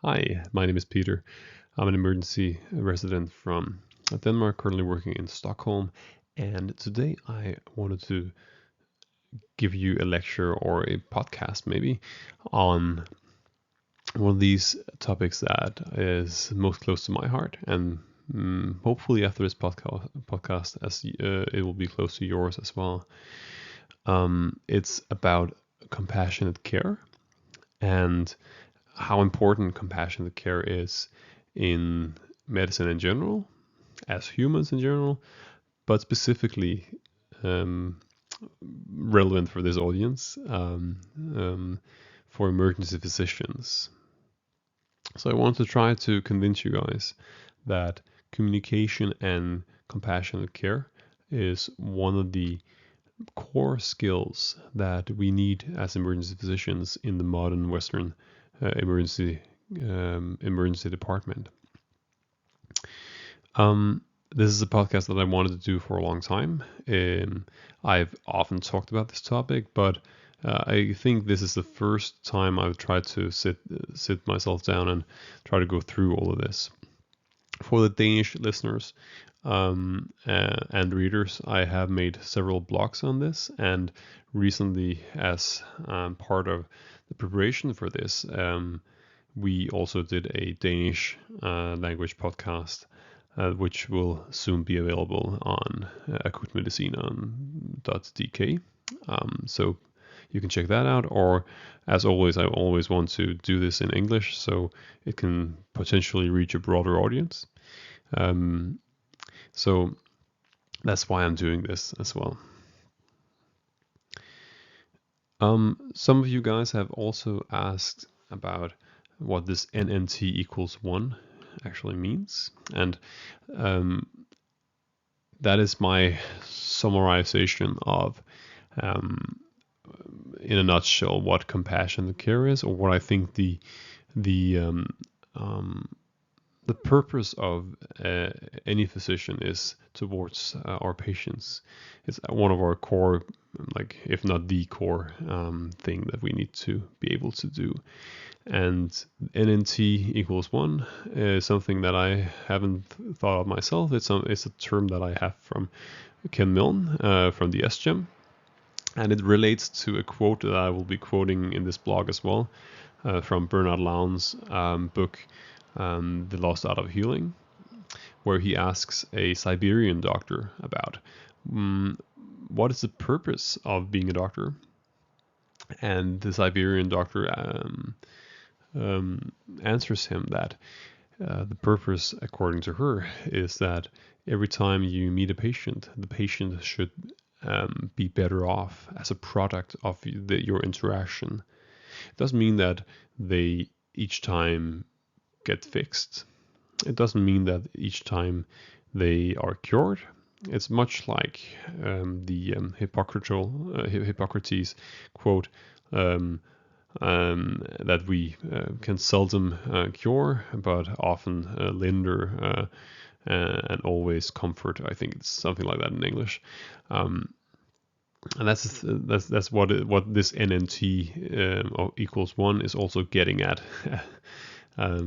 Hi, my name is Peter. I'm an emergency resident from Denmark, currently working in Stockholm. And today I wanted to give you a lecture or a podcast, maybe, on one of these topics that is most close to my heart. And hopefully, after this podcast, as it will be close to yours as well. It's about compassionate care and how important compassionate care is in medicine in general, as humans in general, but specifically um, relevant for this audience, for emergency physicians. So I want to try to convince you guys that communication and compassionate care is one of the core skills that we need as emergency physicians in the modern Western emergency department. This is a podcast that I wanted to do for a long time. I've often talked about this topic, but I think this is the first time I've tried to sit myself down and try to go through all of this. For the Danish listeners and readers, I have made several blogs on this, and recently, as part of the preparation for this, we also did a Danish language podcast, which will soon be available on akutmedicinen.dk. So you can check that out, or as always, I always want to do this in English so it can potentially reach a broader audience. So that's why I'm doing this as well. Some of you guys have also asked about what this NNT equals 1 actually means, and that is my summarization of, in a nutshell, what compassionate care is, or what I think the purpose of any physician is towards our patients. It's one of our core, like if not the core thing that we need to be able to do. And NNT equals 1 is something that I haven't thought of myself. It's a term that I have from Ken Milne from the SGEM. And it relates to a quote that I will be quoting in this blog as well, from Bernard Lowndes' book, The Lost Art of Healing, where he asks a Siberian doctor about what is the purpose of being a doctor. And the Siberian doctor answers him that the purpose, according to her, is that every time you meet a patient, the patient should be better off as a product of your interaction. It doesn't mean that they each time get fixed. It doesn't mean that each time they are cured. It's much like the Hippocrates quote, that we can seldom cure, but often linder and always comfort. I think it's something like that in English. And that's what this NNT equals 1 is also getting at.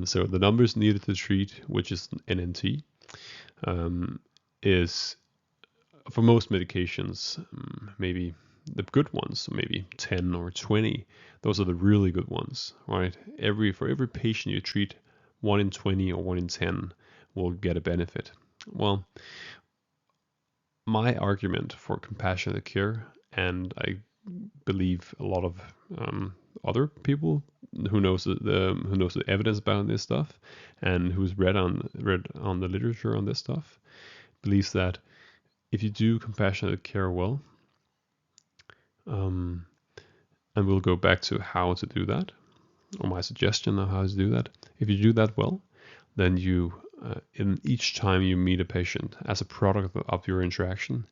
So the numbers needed to treat, which is NNT, is for most medications, maybe the good ones, maybe 10 or 20. Those are the really good ones, right? For every patient you treat, 1 in 20 or 1 in 10 will get a benefit. Well, my argument for compassionate care, and I believe a lot of other people who knows the evidence about this stuff and who's read on the literature on this stuff, believes that if you do compassionate care well, and we'll go back to how to do that, or my suggestion of how to do that. If you do that well, then you, in each time you meet a patient, as a product of your interaction,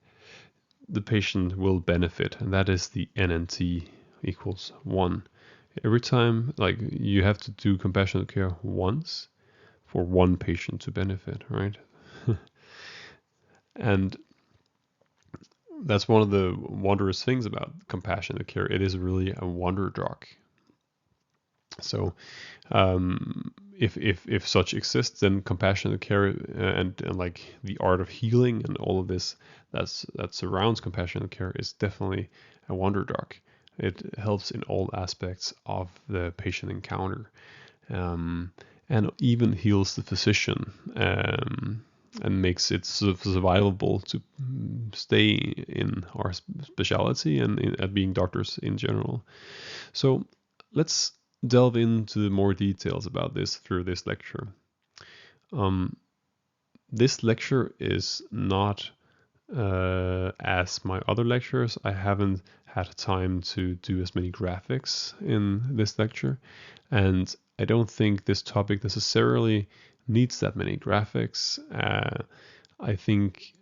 the patient will benefit, and that is the NNT equals 1. Every time, like, you have to do compassionate care once for one patient to benefit, right? And that's one of the wondrous things about compassionate care. It is really a wonder drug. So if such exists, then compassionate care and like the art of healing and all of this that surrounds compassionate care is definitely a wonder drug. It helps in all aspects of the patient encounter, and even heals the physician, and makes it survivable to stay in our specialty and at being doctors in general. So let's delve into more details about this through this lecture. This lecture is not as my other lectures. I haven't had time to do as many graphics in this lecture, and I don't think this topic necessarily needs that many graphics. I think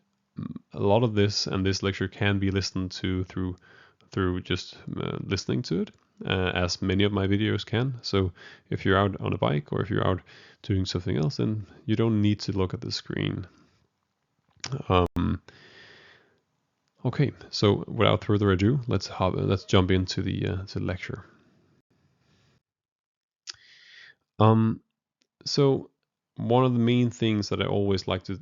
a lot of this and this lecture can be listened to through just listening to it, as many of my videos can. So if you're out on a bike or if you're out doing something else, then you don't need to look at the screen. Okay, so without further ado, let's jump into the lecture. So one of the main things that I always like to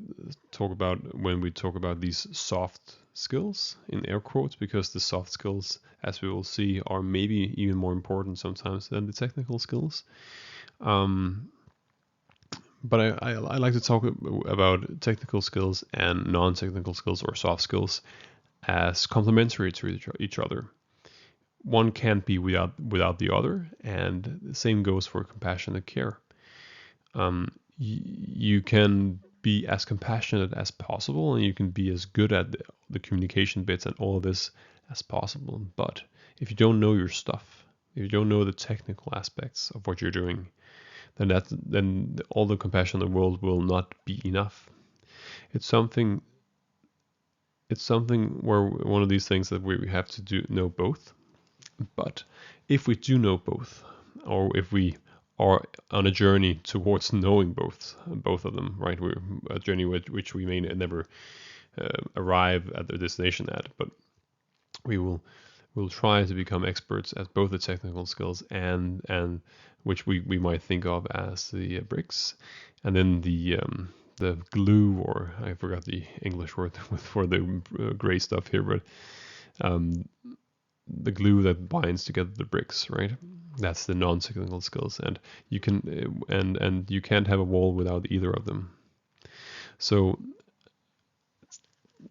talk about when we talk about these soft skills, in air quotes, because the soft skills, as we will see, are maybe even more important sometimes than the technical skills. But I like to talk about technical skills and non-technical skills or soft skills as complementary to each other. One can't be without the other, and the same goes for compassionate care. You can be as compassionate as possible, and you can be as good at the communication bits and all of this as possible. But if you don't know your stuff, if you don't know the technical aspects of what you're doing, then all the compassion in the world will not be enough. It's something where one of these things that we have to know both. But if we do know both, or if we are on a journey towards knowing both of them, right? We're a journey which we may never arrive at the destination at, but we'll try to become experts at both the technical skills and which we might think of as the bricks, and then the glue, or I forgot the English word for the gray stuff here, but the glue that binds together the bricks, right? That's the non-technical skills, and you can and you can't have a wall without either of them. So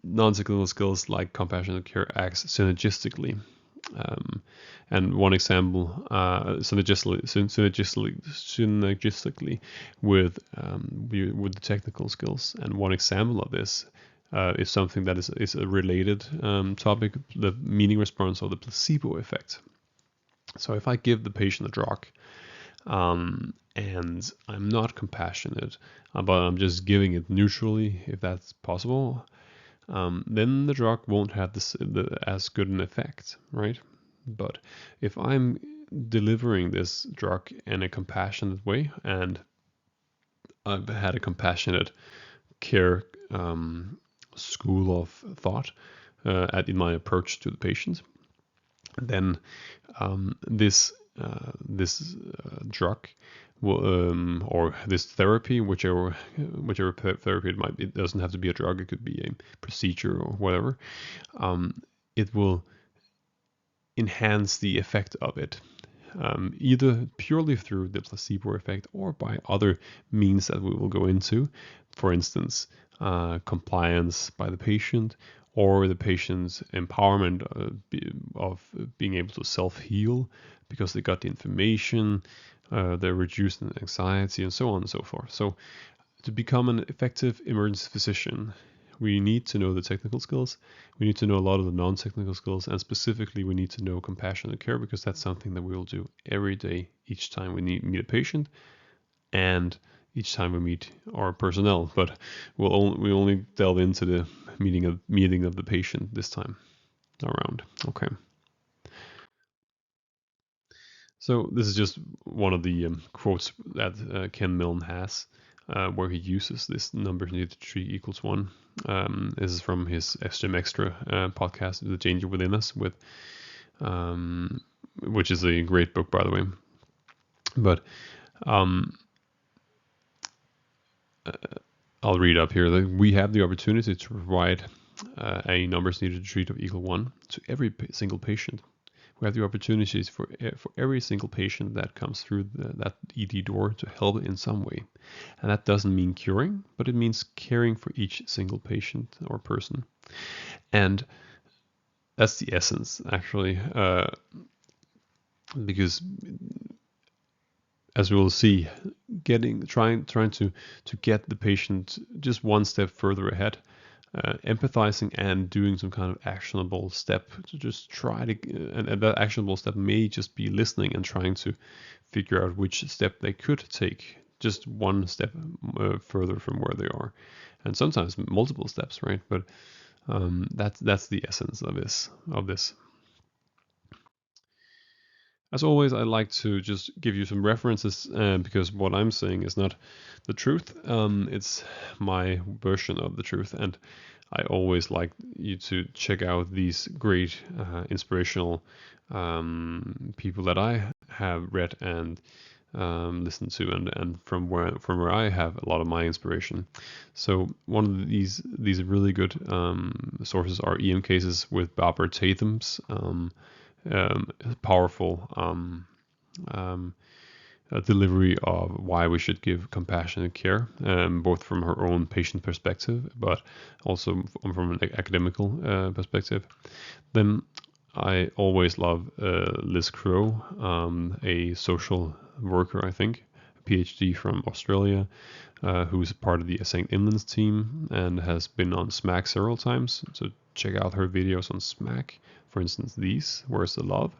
non-technical skills like compassionate care acts synergistically. And one example, synergistically with the technical skills. And one example of this is something that is a related topic: the meaning response or the placebo effect. So if I give the patient a drug, and I'm not compassionate, but I'm just giving it neutrally, if that's possible, then the drug won't have as good an effect, right? But if I'm delivering this drug in a compassionate way, and I've had a compassionate care school of thought in my approach to the patient, then this drug will, or this therapy, whichever therapy it might be, it doesn't have to be a drug, it could be a procedure or whatever, it will enhance the effect of it, either purely through the placebo effect or by other means that we will go into. For instance, compliance by the patient, or the patient's empowerment of being able to self-heal because they got the information, they're reducing anxiety, and so on and so forth. So to become an effective emergency physician, we need to know the technical skills, we need to know a lot of the non-technical skills, and specifically we need to know compassionate care, because that's something that we will do every day, each time we meet a patient, and each time we meet our personnel. But we only delve into the meeting of the patient this time around. Okay. So this is just one of the quotes that Ken Milne has, where he uses this number needed to 3 equals 1. This is from his SGEM Extra podcast, The Danger Within Us, which is a great book, by the way. But I'll read up here that we have the opportunity to provide a numbers needed to treat of equal 1 to every single patient. We have the opportunities for every single patient that comes through that ED door to help in some way. And that doesn't mean curing, but it means caring for each single patient or person. And that's the essence, actually, because as we will see, trying to get the patient just one step further ahead, empathizing and doing some kind of actionable step to just try to, and that actionable step may just be listening and trying to figure out which step they could take, just one step further from where they are, and sometimes multiple steps, right? But that's the essence of this. As always, I like to just give you some references because what I'm saying is not the truth. It's my version of the truth, and I always like you to check out these great inspirational people that I have read and listened to, and from where I have a lot of my inspiration. So one of these really good sources are EM Cases with Barbara Tatham's powerful delivery of why we should give compassionate care, both from her own patient perspective, but also from an academical perspective. Then I always love Liz Crow, a social worker, I think, a PhD from Australia, who's part of the St. Imlands team and has been on SMAC several times. So check out her videos on SMAC. For instance, these, Where's the Love?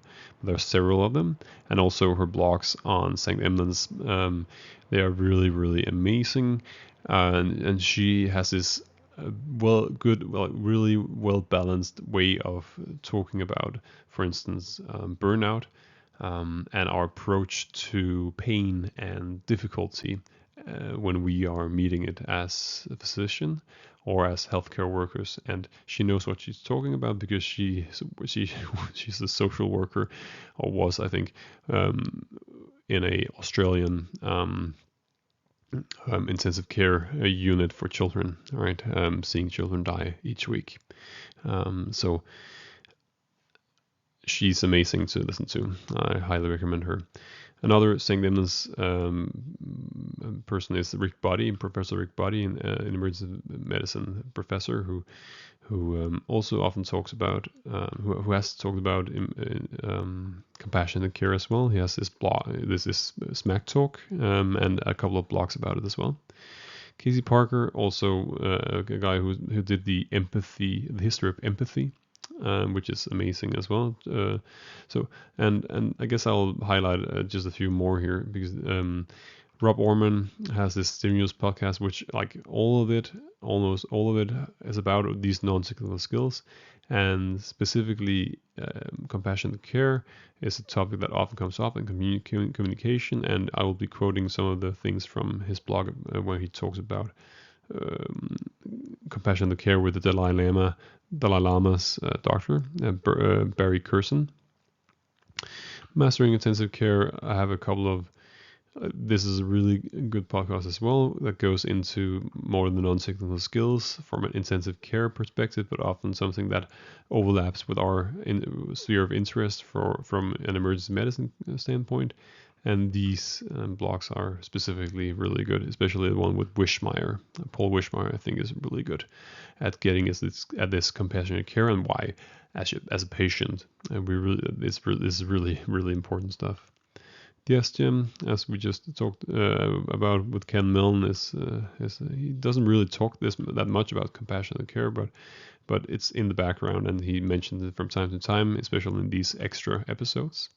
There are several of them. And also her blogs on St. Imlands. They are really, really amazing. And she has this really well balanced way of talking about, for instance, burnout and our approach to pain and difficulty when we are meeting it as a physician or as healthcare workers. And she knows what she's talking about because she's a social worker, or was, I think, in a Australian intensive care unit for children, right? Seeing children die each week. So she's amazing to listen to. I highly recommend her. Another St. Imlands person is Rick Buddy, Professor Rick Buddy, an emergency medicine professor who also often talks about, who has talked about compassionate care as well. He has this blog, this is Smack Talk, and a couple of blogs about it as well. Casey Parker, also a guy who did the history of empathy, which is amazing as well. And I guess I'll highlight just a few more here because Rob Orman has this Stimulus podcast, which almost all of it is about these non-technical skills, and specifically compassionate care is a topic that often comes up in communication, and I will be quoting some of the things from his blog where he talks about compassionate care with the Dalai Lama's doctor, Barry Curson. Mastering Intensive Care, I have a couple of, this is a really good podcast as well that goes into more of the non-technical skills from an intensive care perspective, but often something that overlaps with our sphere of interest from an emergency medicine standpoint. And these blogs are specifically really good, especially the one with Wishmeyer. Paul Wishmeyer, I think, is really good at getting us at this compassionate care and why, as a patient, and this is really, really important stuff. Yes, Jim, as we just talked about with Ken Milne, is he doesn't really talk that much about compassionate care, but it's in the background, and he mentions it from time to time, especially in these extra episodes.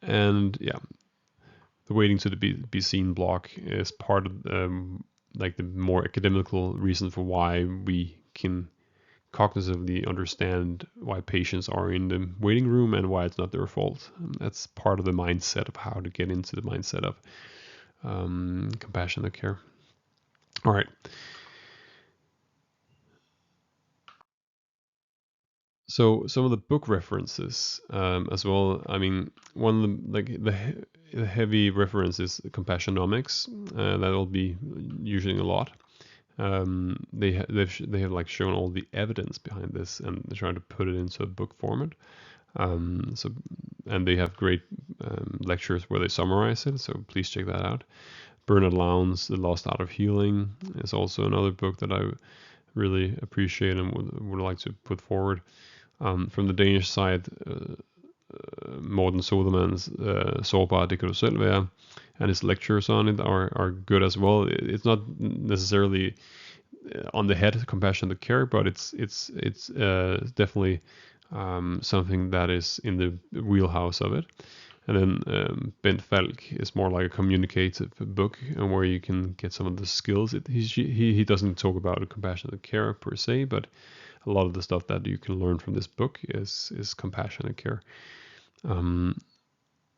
And yeah, the waiting to be seen block is part of like the more academical reason for why we can cognitively understand why patients are in the waiting room and why it's not their fault. That's part of the mindset of how to get into the mindset of compassionate care. All right. So some of the book references as well. I mean, one of the heavy reference is Compassionomics. That will be using a lot. They have like shown all the evidence behind this, and they're trying to put it into a book format. And they have great lectures where they summarize it. So please check that out. Bernard Lowndes' The Lost Art of Healing is also another book that I really appreciate and would like to put forward. From the Danish side, Morten Sodermann's Sårbar, det kan du selv være, and his lectures on it are good as well. It's not necessarily on the head compassion to care, but it's definitely something that is in the wheelhouse of it. And then Bent Falk is more like a communicative book, and where you can get some of the skills. He doesn't talk about compassionate care per se, but a lot of the stuff that you can learn from this book is compassionate care. And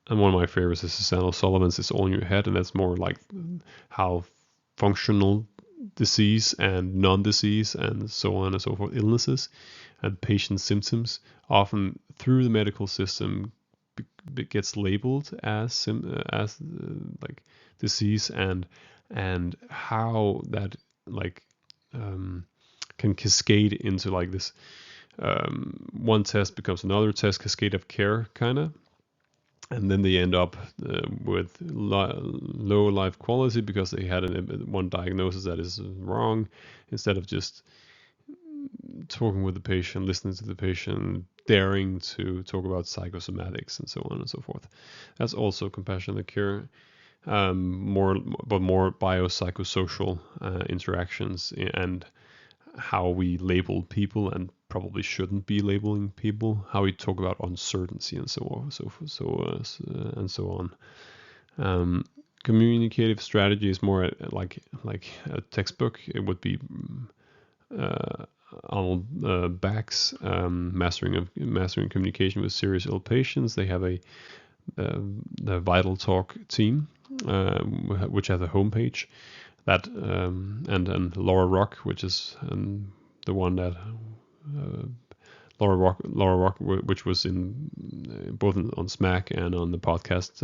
one of my favorites is Suzanne O'Sullivan's "It's All in Your Head," and that's more like how functional disease and non-disease and so on and so forth, illnesses and patient symptoms, often through the medical system gets labeled as like disease, and how that like can cascade into like this one test becomes another test, cascade of care kind of, and then they end up with low life quality because they had one diagnosis that is wrong, instead of just talking with the patient, listening to the patient, daring to talk about psychosomatics and so on and so forth. That's also compassionate care, more biopsychosocial interactions, and how we label people and probably shouldn't be labeling people, how we talk about uncertainty and so on, and so on. Communicative strategy is more like a textbook. It would be Arnold Back's mastering communication with serious ill patients. They have the Vital Talk team, which has a homepage that and Laura Rock, which is the one that Laura Rock, which was in both on Smack and on the podcast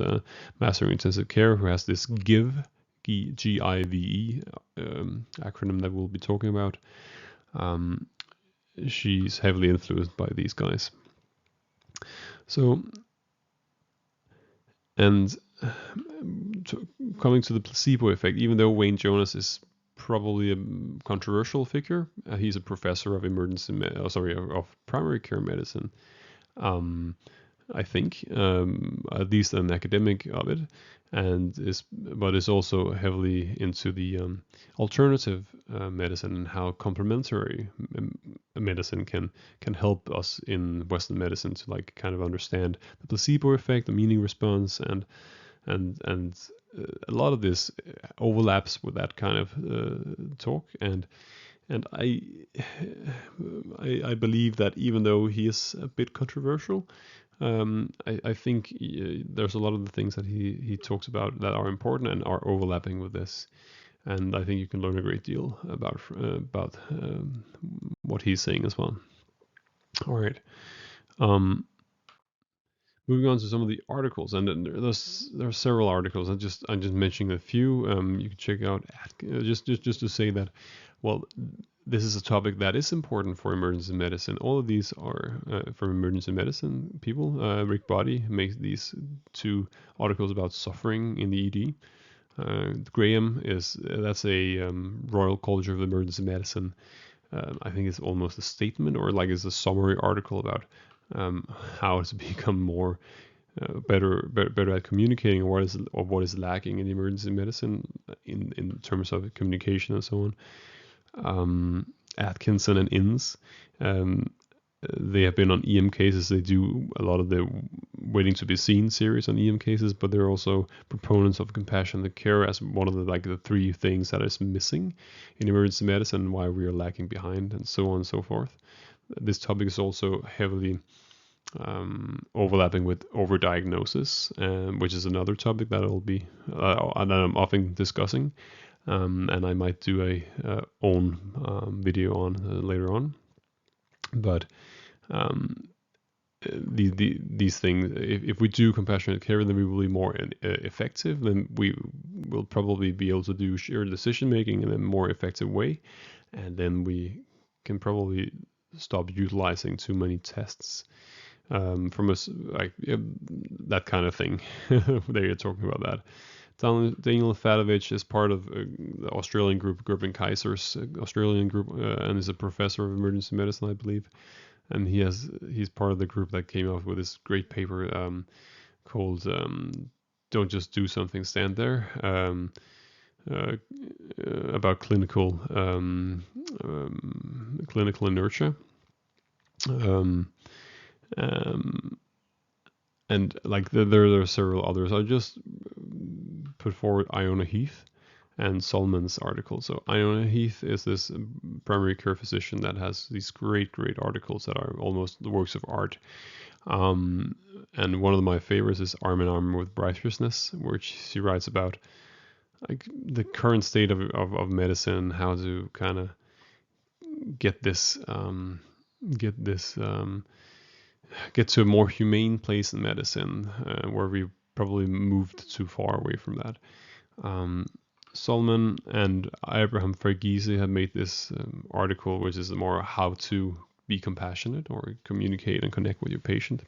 Mastering Intensive Care, who has this GIVE, GIVE acronym that we'll be talking about. She's heavily influenced by these guys. So, and coming to the placebo effect, even though Wayne Jonas is probably a controversial figure, he's a professor of of primary care medicine. I think, at least an academic of it, but is also heavily into the alternative medicine, and how complementary medicine can help us in Western medicine to like kind of understand the placebo effect, the meaning response, and a lot of this overlaps with that kind of talk, and I believe that even though he is a bit controversial, I think there's a lot of the things that he talks about that are important and are overlapping with this, and I think you can learn a great deal about what he's saying as well. All right. Moving on to some of the articles, and there are several articles. I'm just mentioning a few. You can check out just to say that, well, this is a topic that is important for emergency medicine. All of these are from emergency medicine people. Rick Body makes these 2 articles about suffering in the ED. Graham that's a Royal College of Emergency Medicine. I think it's almost a statement, or like it's a summary article about how to become more better at communicating, or what is lacking in emergency medicine in terms of communication and so on. Atkinson and Innes, they have been on EM cases. They do a lot of the Waiting to be Seen series on EM cases, but they're also proponents of compassionate care as one of the 3 things that is missing in emergency medicine, why we are lacking behind, and so on and so forth. This topic is also heavily overlapping with overdiagnosis, which is another topic that I'll be I'm often discussing, and I might do a own video on later on. But these things. If we do compassionate care, then we will be more effective. Then we will probably be able to do shared decision making in a more effective way, and then we can probably stop utilizing too many tests from us, like that kind of thing. There you're talking about that. Daniel Fatovich is part of the Australian group, Kaiser's Australian group, and is a professor of emergency medicine, I believe. And he's part of the group that came up with this great paper called "Don't Just Do Something, Stand There," about clinical inertia. And like there are several others. I'll just put forward Iona Heath and Solomons article. So Iona Heath is this primary care physician that has these great articles that are almost the works of art. And one of my favorites is Arm in Arm with Breathlessness, which she writes about like the current state of medicine, how to kind of get to a more humane place in medicine, where we probably moved too far away from that. Solomon and Abraham Fergisi have made this article, which is more how to be compassionate or communicate and connect with your patient.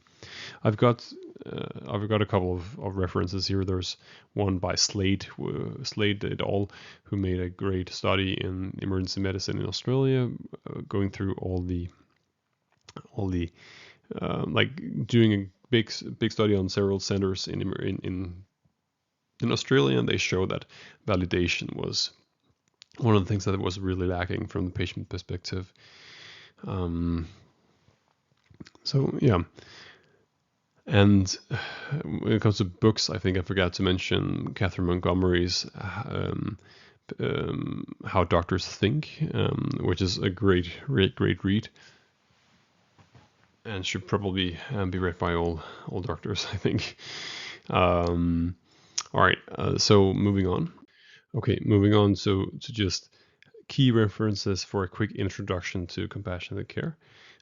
I've got a couple of references here. There's one by Slade et al., who made a great study in emergency medicine in Australia, going through all the like doing a big study on several centers in Australia, and they show that validation was one of the things that was really lacking from the patient perspective. So yeah. And when it comes to books, I think I forgot to mention Catherine Montgomery's How Doctors Think, which is a great read, and should probably be read by all doctors, I think. All right, so moving on. Okay, moving on to just key references for a quick introduction to compassionate care.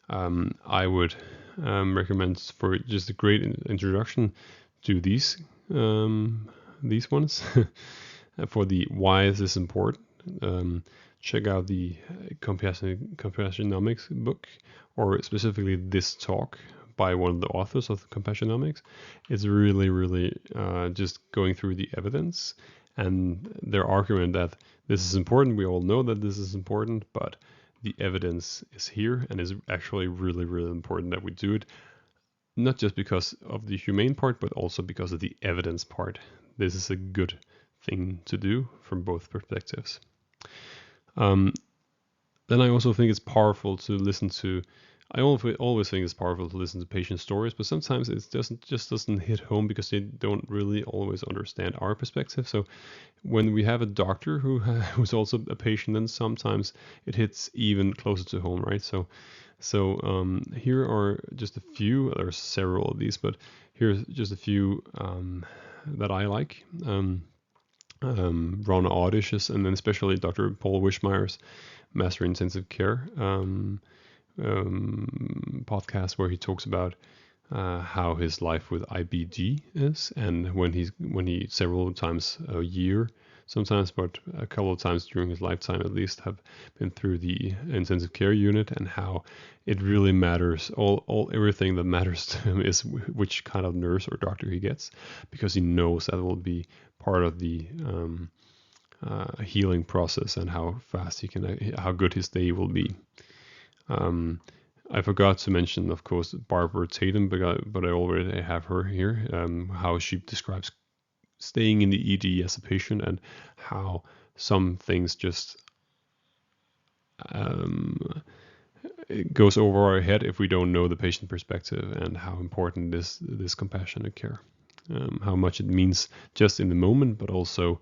I would recommend, for just a great introduction, to these ones. For the why is this important, check out the Compassionomics book, or specifically this talk by one of the authors of Compassionomics. It's really just going through the evidence and their argument that this is important. We all know that this is important, but the evidence is here and is actually really important that we do it, not just because of the humane part, but also because of the evidence part. This is a good thing to do from both perspectives. Then I also think it's powerful to listen to, I always think it's powerful to listen to patient stories, but sometimes it doesn't hit home because they don't really always understand our perspective. So when we have a doctor who's also a patient, then sometimes it hits even closer to home, right? So here are just a few. There's several of these, but here's just a few that I like. Ron Audish's, and then especially Dr. Paul Wishmeyer's Master Intensive Care podcast, where he talks about how his life with IBD is, and when he several times a year, sometimes, but a couple of times during his lifetime at least, have been through the intensive care unit, and how it really matters. Everything that matters to him is which kind of nurse or doctor he gets, because he knows that will be part of the healing process, and how fast how good his day will be. I forgot to mention, of course, Barbara Tatum, but I already have her here. How she describes staying in the ED as a patient, and how some things just it goes over our head if we don't know the patient perspective, and how important this compassionate care, how much it means just in the moment, but also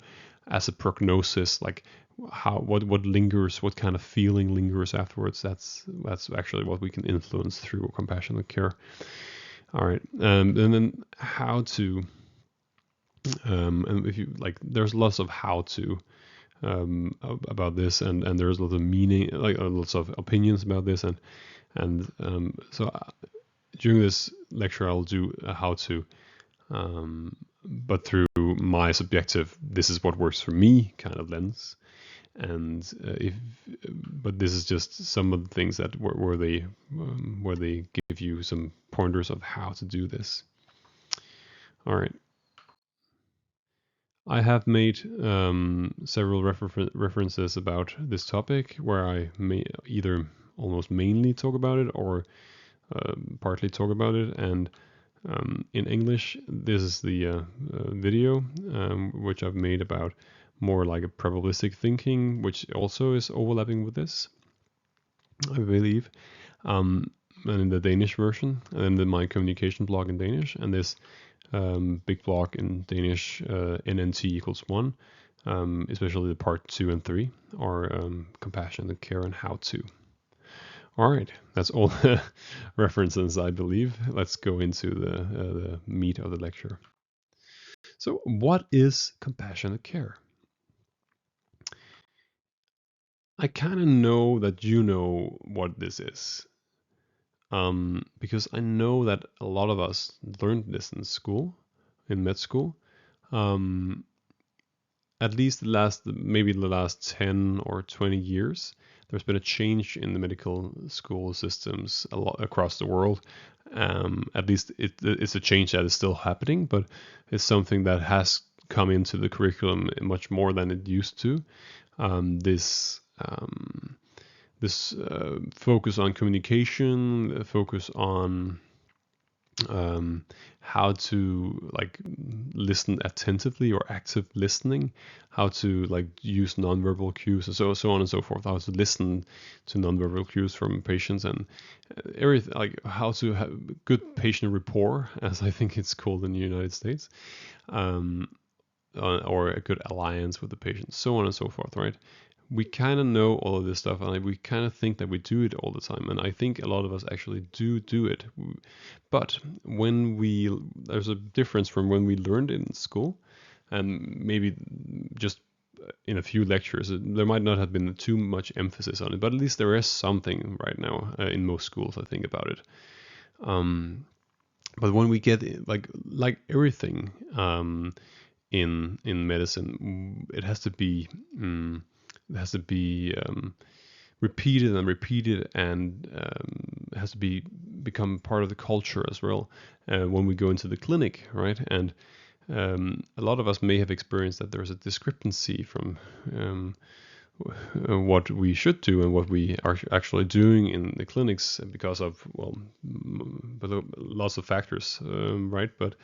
as a prognosis, like what lingers, what kind of feeling lingers afterwards. That's actually what we can influence through compassionate care. All right, and then how to, and if you like, there's lots of how to about this, and there's lots of meaning, like lots of opinions about this, and And during this lecture, I'll do a how-to, but through my subjective, this is what works for me kind of lens. And but this is just some of the things that where they give you some pointers of how to do this. All right. I have made several references about this topic where I may either almost mainly talk about it or partly talk about it. And in English, this is the video which I've made about more like a probabilistic thinking, which also is overlapping with this, I believe. And in the Danish version, and then my communication blog in Danish, and this big blog in Danish, NNT equals 1, especially the part 2 and 3 are compassion and care and how to. All right, that's all the references, I believe. Let's go into the meat of the lecture. So, what is compassionate care? I kind of know that you know what this is, because I know that a lot of us learned this in school, in med school. At least maybe the last 10 or 20 years, there's been a change in the medical school systems a lot across the world. At least it's a change that is still happening, but it's something that has come into the curriculum much more than it used to. This focus on communication, focus on how to like listen attentively or active listening, how to like use nonverbal cues, and so on and so forth, how to listen to nonverbal cues from patients, and everything, like how to have good patient rapport, as I think it's called in the United States, or a good alliance with the patient, so on and so forth, right? We kind of know all of this stuff, and we kind of think that we do it all the time, and I think a lot of us actually do it. But there's a difference from when we learned it in school, and maybe just in a few lectures, there might not have been too much emphasis on it, but at least there is something right now in most schools, I think, about it. But when we get like everything in medicine, it has to be repeated and repeated, and has to become part of the culture as well when we go into the clinic, right? And a lot of us may have experienced that there's a discrepancy from what we should do and what we are actually doing in the clinics because of lots of factors, right? But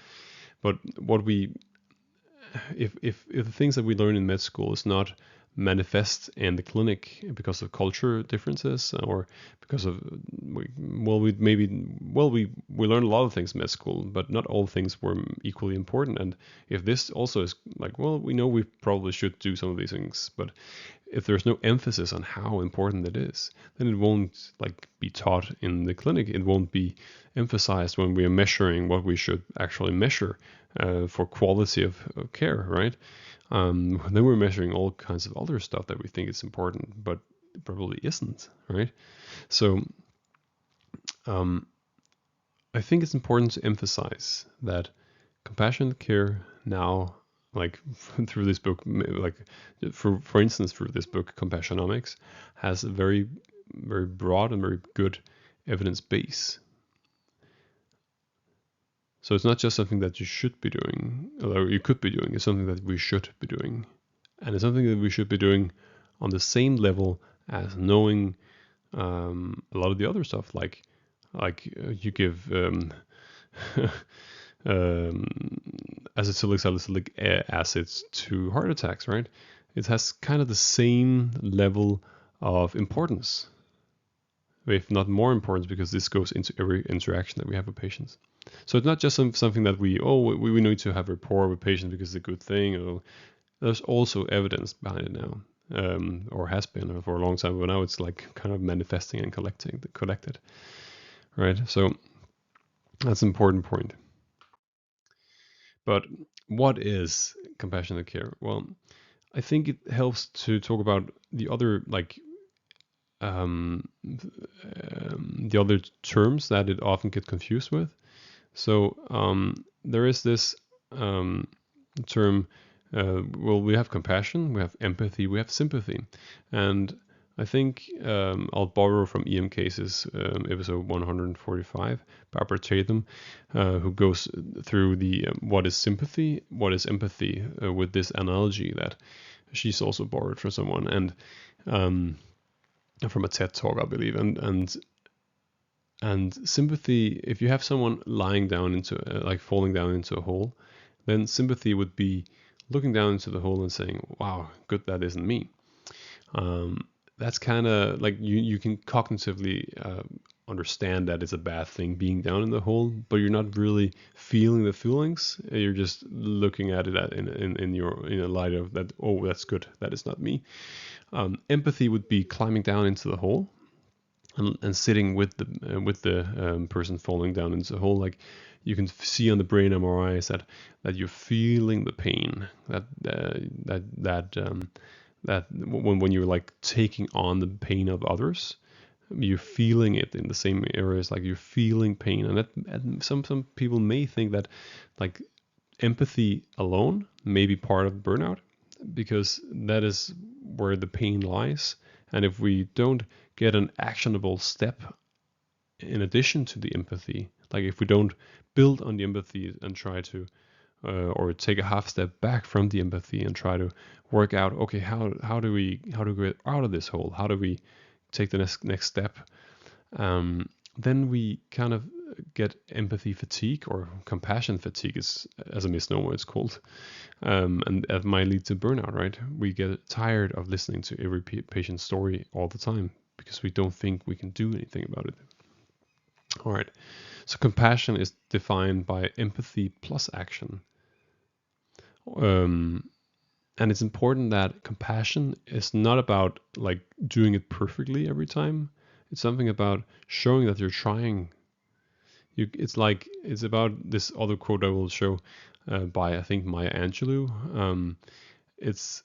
what we if the things that we learn in med school is not manifest in the clinic because of culture differences, or because of we learned a lot of things in med school, but not all things were equally important. And if this also is like, well, we know we probably should do some of these things, but if there's no emphasis on how important it is, then it won't like be taught in the clinic. It won't be emphasized when we are measuring what we should actually measure for quality of care, right? Then we're measuring all kinds of other stuff that we think is important, but it probably isn't, right? So I think it's important to emphasize that compassionate care now, like through this book, like for instance, through this book, Compassionomics, has a very, very broad and very good evidence base. So it's not just something that you should be doing, or you could be doing. It's something that we should be doing. And it's something that we should be doing on the same level as knowing a lot of the other stuff, like you give acetylic salicylic acids to heart attacks, right? It has kind of the same level of importance, if not more importance, because this goes into every interaction that we have with patients. So it's not just something that we need to have rapport with patients because it's a good thing. Or there's also evidence behind it now, or has been for a long time. But now it's like kind of manifesting and collected, right? So that's an important point. But what is compassionate care? Well, I think it helps to talk about the other, like the other terms that it often gets confused with. So there is this term. Well, we have compassion, we have empathy, we have sympathy, and I think I'll borrow from EM Cases, episode 145, Barbara Tatham, who goes through the what is sympathy, what is empathy, with this analogy that she's also borrowed from someone, and from a TED talk, I believe, and sympathy. If you have someone lying down into like falling down into a hole, then sympathy would be looking down into the hole and saying, "Wow, good that isn't me." That's kind of like you can cognitively understand that it's a bad thing being down in the hole, but you're not really feeling the feelings. You're just looking at it in a light of that. Oh, that's good. That is not me. Empathy would be climbing down into the hole and sitting with the person falling down into the hole. Like you can see on the brain MRIs that you're feeling the pain. That when you're like taking on the pain of others, you're feeling it in the same areas. Like you're feeling pain, and some people may think that like empathy alone may be part of burnout, because that is where the pain lies. And if we don't get an actionable step in addition to the empathy, like if we don't build on the empathy and try to or take a half step back from the empathy and try to work out, okay, how do we get out of this hole? How do we take the next step? Then we kind of get empathy fatigue, or compassion fatigue is, as a misnomer, it's called, and that might lead to burnout, right? We get tired of listening to every patient's story all the time because we don't think we can do anything about it. All right, so compassion is defined by empathy plus action. And it's important that compassion is not about like doing it perfectly every time. It's something about showing that you're trying. It's about this other quote I will show by, I think, Maya Angelou. It's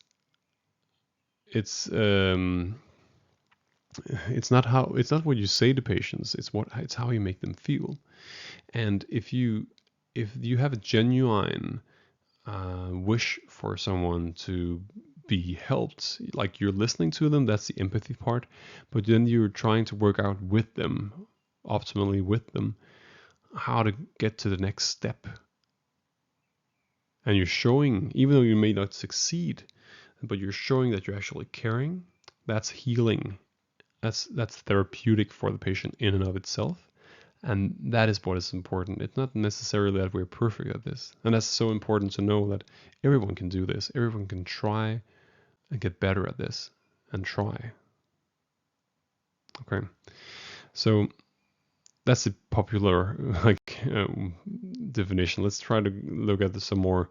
not what you say to patients. It's how you make them feel. And if you have a genuine wish for someone to be helped, like you're listening to them, that's the empathy part, but then you're trying to work out with them, optimally with them, how to get to the next step. And you're showing, even though you may not succeed, but you're showing that you're actually caring. That's healing. That's therapeutic for the patient in and of itself. And that is what is important. It's not necessarily that we're perfect at this. And that's so important to know that everyone can do this. Everyone can try and get better at this and try. Okay. So that's a popular definition. Let's try to look at some more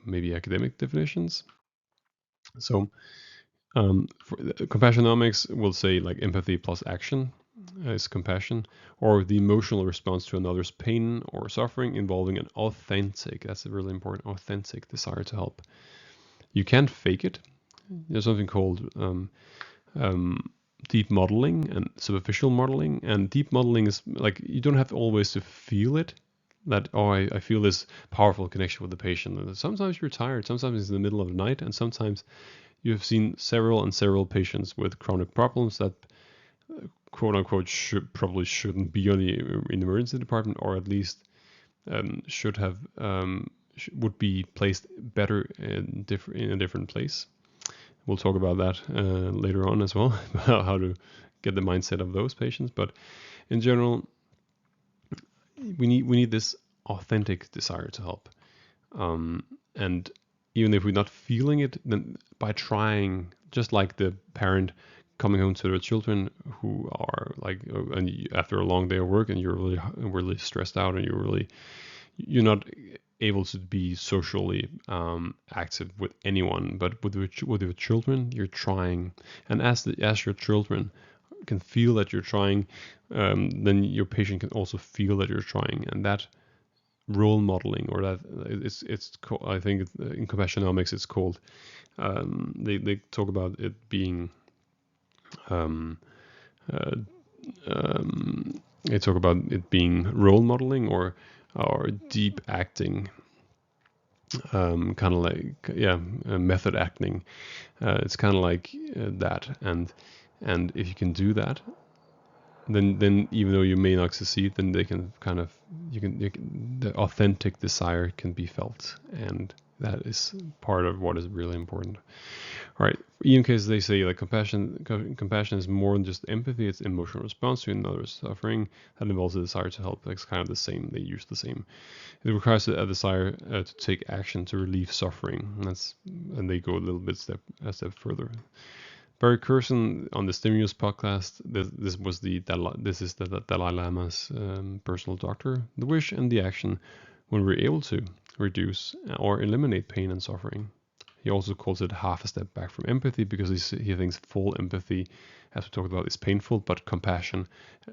maybe academic definitions. So for Compassionomics will say like empathy plus action is compassion, or the emotional response to another's pain or suffering involving an authentic, that's really important, authentic desire to help. You can't fake it. There's something called deep modeling and superficial modeling. And deep modeling is like, you don't have always to feel it, that, oh, I feel this powerful connection with the patient. And sometimes you're tired, sometimes it's in the middle of the night, and sometimes you have seen several patients with chronic problems that quote unquote shouldn't be in the emergency department, or at least would be placed better in a different place. We'll talk about that later on as well, how to get the mindset of those patients. But in general, we need this authentic desire to help, and even if we're not feeling it, then by trying, just like the parent coming home to their children who are like, and after a long day of work and you're really stressed out, and you're not able to be socially active with anyone, but with your children, you're trying. And as your children can feel that you're trying, then your patient can also feel that you're trying, and that role modeling, or that it's called, I think in compassionomics it's called, they talk about it being um, uh, they talk about it being role modeling or deep acting, kind of like method acting. It's kind of like that, and if you can do that, then even though you may not succeed, then they can kind of the authentic desire can be felt, and that is part of what is really important. All right. In case they say like compassion is more than just empathy; it's emotional response to another's suffering that involves a desire to help. It's kind of the same. They use the same. It requires a desire to take action to relieve suffering. And they go a little bit a step further. Barry Curson on the Stimulus podcast. This is the Dalai Lama's personal doctor. The wish and the action when we're able to reduce or eliminate pain and suffering. He also calls it half a step back from empathy because he thinks full empathy, as we talked about, is painful, but compassion,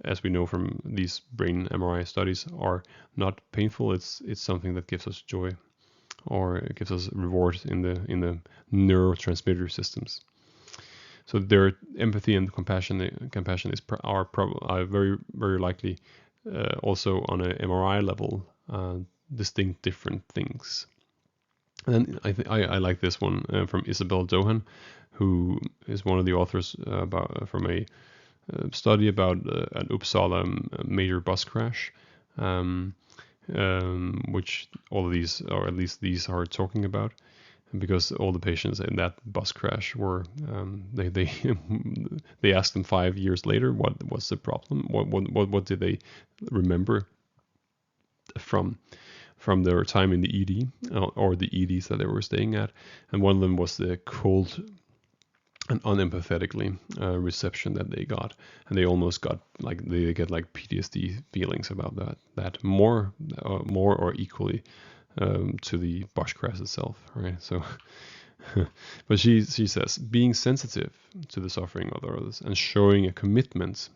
as we know from these brain MRI studies, are not painful. It's something that gives us joy, or it gives us reward in the neurotransmitter systems. So their empathy and compassion are very, very likely also on an MRI level distinct different things. And I like this one from Isabel Dohan, who is one of the authors from a study about an Uppsala major bus crash, which all of these, or at least these, are talking about, because all the patients in that bus crash were they asked them 5 years later what was the problem, what did they remember from their time in the ED or the EDs that they were staying at, and one of them was the cold and unempathetically reception that they got, and they almost got like they get like PTSD feelings about that more or equally to the bus crash itself, right? So, but she says being sensitive to the suffering of others and showing a commitment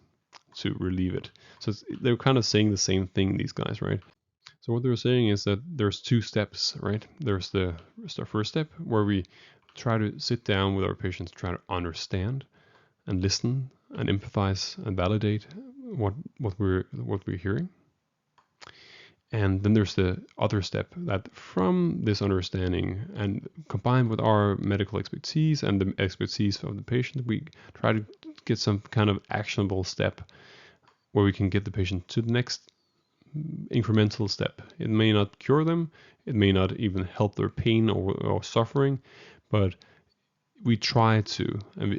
to relieve it. So they're kind of saying the same thing, these guys, right? So what they're saying is that there's 2 steps, right? There's the first step where we try to sit down with our patients, try to understand and listen and empathize and validate what we're hearing. And then there's the other step, that from this understanding and combined with our medical expertise and the expertise of the patient, we try to get some kind of actionable step where we can get the patient to the next incremental step. It may not cure them, it may not even help their pain or suffering, but we try to. I mean,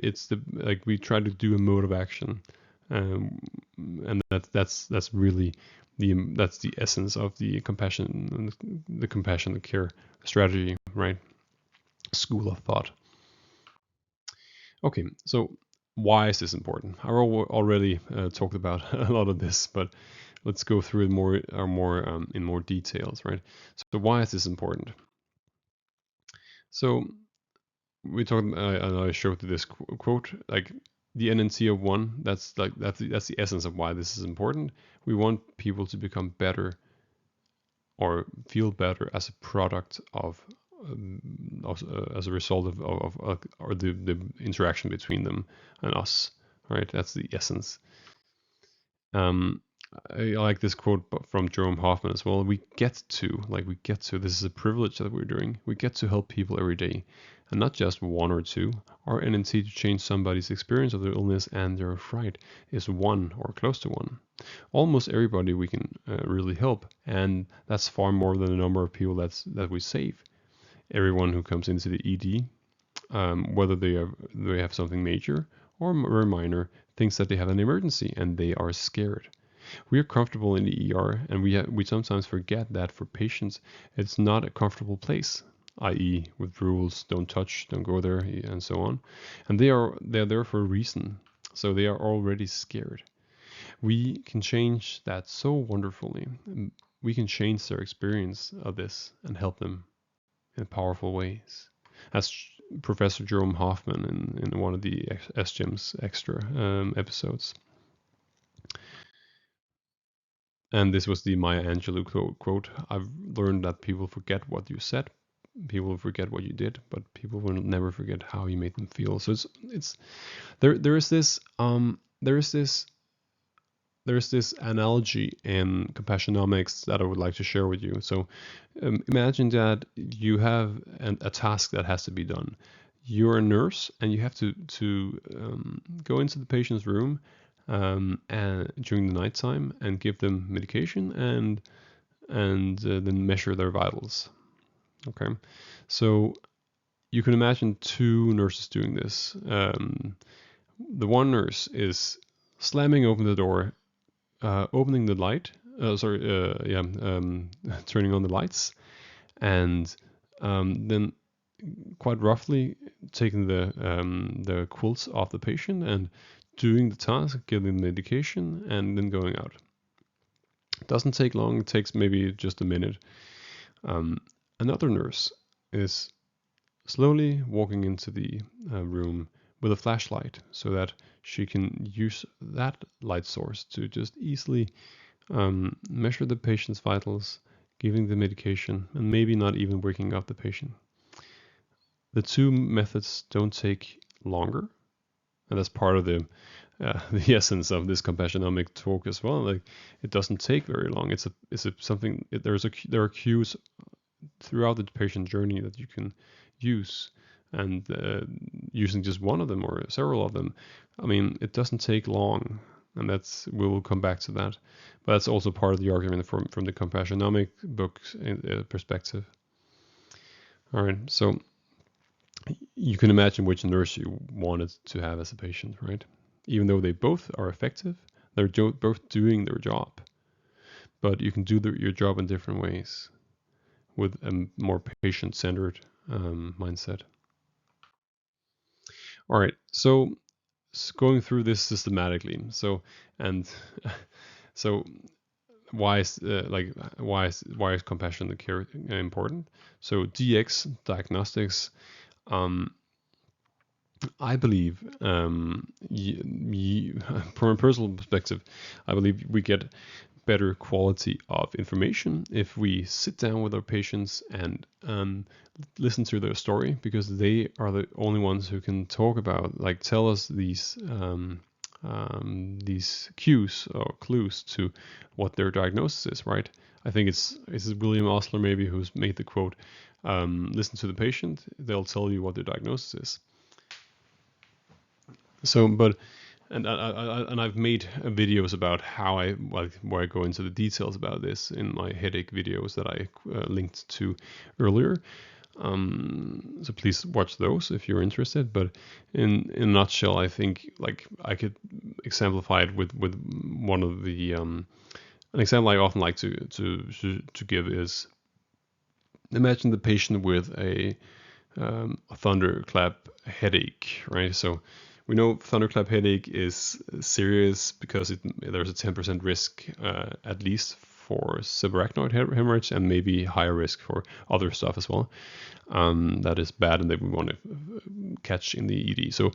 we try to do a mode of action, and that's really that's the essence of the compassionate care strategy, right? School of thought. Okay, so why is this important? I already talked about a lot of this, but let's go through it more in more details, right? So why is this important? So we talked. I showed this quote, like the NNT of 1. That's the essence of why this is important. We want people to become better or feel better as a product of as a result of or the interaction between them and us, right? That's the essence. I like this quote from Jerome Hoffman as well. We get to, this is a privilege that we're doing. We get to help people every day, and not just 1 or 2. Our NNT to change somebody's experience of their illness and their fright is 1 or close to 1. Almost everybody we can really help, and that's far more than the number of people that we save. Everyone who comes into the ED, whether they have something major or very minor, thinks that they have an emergency and they are scared. We are comfortable in the ER, and we sometimes forget that for patients, it's not a comfortable place, i.e., with rules, don't touch, don't go there, and so on. And they're there for a reason, so they are already scared. We can change that so wonderfully. We can change their experience of this and help them in powerful ways. As Professor Jerome Hoffman in one of the SGEMS extra episodes. and this was the Maya Angelou quote, I've learned that people forget what you said, people forget what you did, but people will never forget how you made them feel. So it's there is this analogy in Compassionomics that I would like to share with you. So imagine that you have a task that has to be done. You're a nurse and you have to go into the patient's room and during the nighttime and give them medication and then measure their vitals. Okay, so you can imagine two nurses doing this. The one nurse is slamming open the door, opening the light. Turning on the lights, and then quite roughly taking the quilts off the patient and doing the task, giving medication, and then going out. It doesn't take long. It takes maybe just a minute. Another nurse is slowly walking into the room with a flashlight so that she can use that light source to just easily measure the patient's vitals, giving the medication, and maybe not even waking up the patient. The two methods don't take longer, and that's part of the essence of this compassionomic talk as well. Like, it doesn't take very long. There are cues throughout the patient journey that you can use, and using just one of them or several of them, I mean, it doesn't take long, and we'll come back to that. But that's also part of the argument from the compassionomic book perspective. All right, so you can imagine which nurse you wanted to have as a patient, right? Even though they both are effective, they're both doing their job, but you can do your job in different ways with a more patient-centered mindset. All right, so going through this systematically. So why is compassionate care important? So DX diagnostics. I believe, from a personal perspective, I believe we get better quality of information if we sit down with our patients and listen to their story, because they are the only ones who can talk about, like, tell us these cues or clues to what their diagnosis is, right? I think it's William Osler maybe who's made the quote, listen to the patient, they'll tell you what their diagnosis is. So, and I've made videos about how where I go into the details about this in my headache videos that I linked to earlier. So please watch those if you're interested. But in a nutshell, I think, like, I could exemplify it with one of the an example I often like to give is, imagine the patient with a thunderclap headache, right? So we know thunderclap headache is serious because there's a 10% risk at least for subarachnoid hemorrhage, and maybe higher risk for other stuff as well. That is bad and that we want to catch in the ED. So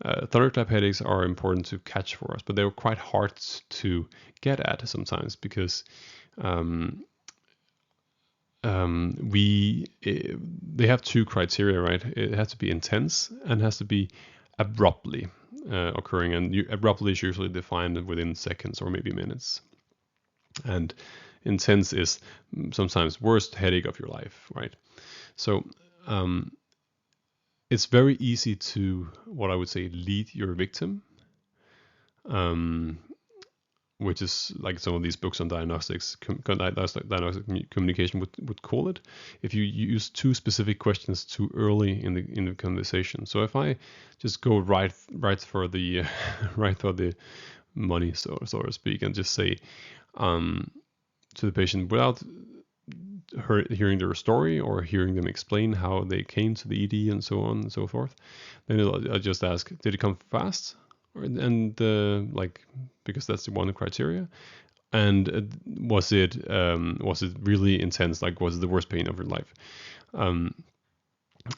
thunderclap headaches are important to catch for us, but they're quite hard to get at sometimes because they have two criteria, right? It has to be intense and has to be abruptly occurring, and abruptly is usually defined within seconds or maybe minutes. And intense is sometimes worst headache of your life, right? So it's very easy to, what I would say, lead your victim, which is like some of these books on diagnostic communication would call it, if you use two specific questions too early in the conversation. So if I just go right for the right for the money, so to speak, and just say to the patient without hearing their story or hearing them explain how they came to the ED and so on and so forth, then I'll just ask, did it come fast? And because that's the one criteria, and was it really intense? Like, was it the worst pain of your life?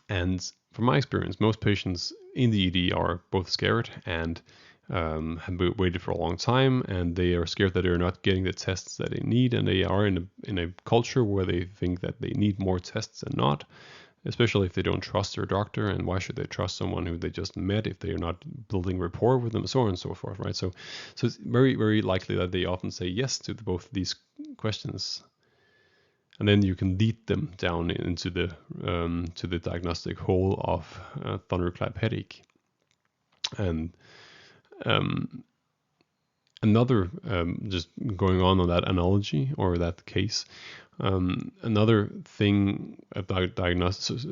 And from my experience, most patients in the ED are both scared and have waited for a long time, and they are scared that they're not getting the tests that they need, and they are in a culture where they think that they need more tests than not, especially if they don't trust their doctor. And why should they trust someone who they just met if they are not building rapport with them, so on and so forth, right? So it's very, very likely that they often say yes to both these questions, and then you can lead them down into the to the diagnostic hole of thunderclap headache. And another, just going on that analogy or that case, another thing about diagnostics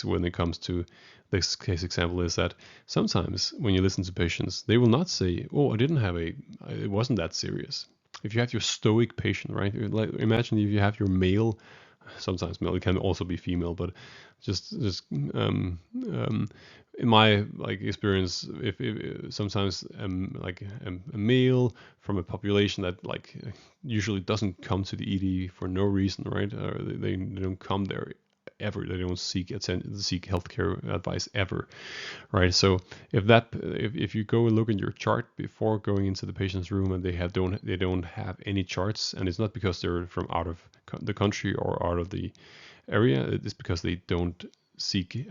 when it comes to this case example is that sometimes when you listen to patients, they will not say, "Oh, it wasn't that serious." If you have your stoic patient, right? Like, imagine if you have your male, sometimes male, it can also be female, but just in my experience, if sometimes like a male from a population that usually doesn't come to the ED for no reason, right? Or they don't come there ever. They don't seek healthcare advice ever, right? So if you go and look in your chart before going into the patient's room and they don't have any charts, and it's not because they're from out of the country or out of the area, it's because they don't seek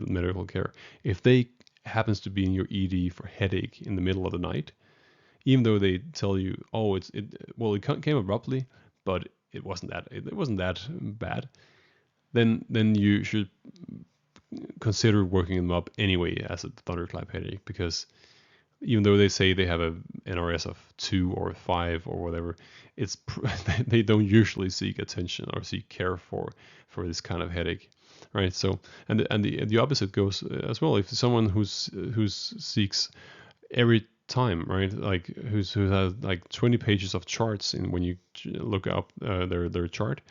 medical care. If they happens to be in your ED for headache in the middle of the night, even though they tell you, oh, it came abruptly, but it wasn't that bad, then you should consider working them up anyway as a thunderclap headache, because even though they say they have a NRS of 2 or 5 or whatever, they don't usually seek attention or seek care for this kind of headache, right? So and the opposite goes as well. If someone who seeks every time, right, like who has like 20 pages of charts, and when you look up their chart,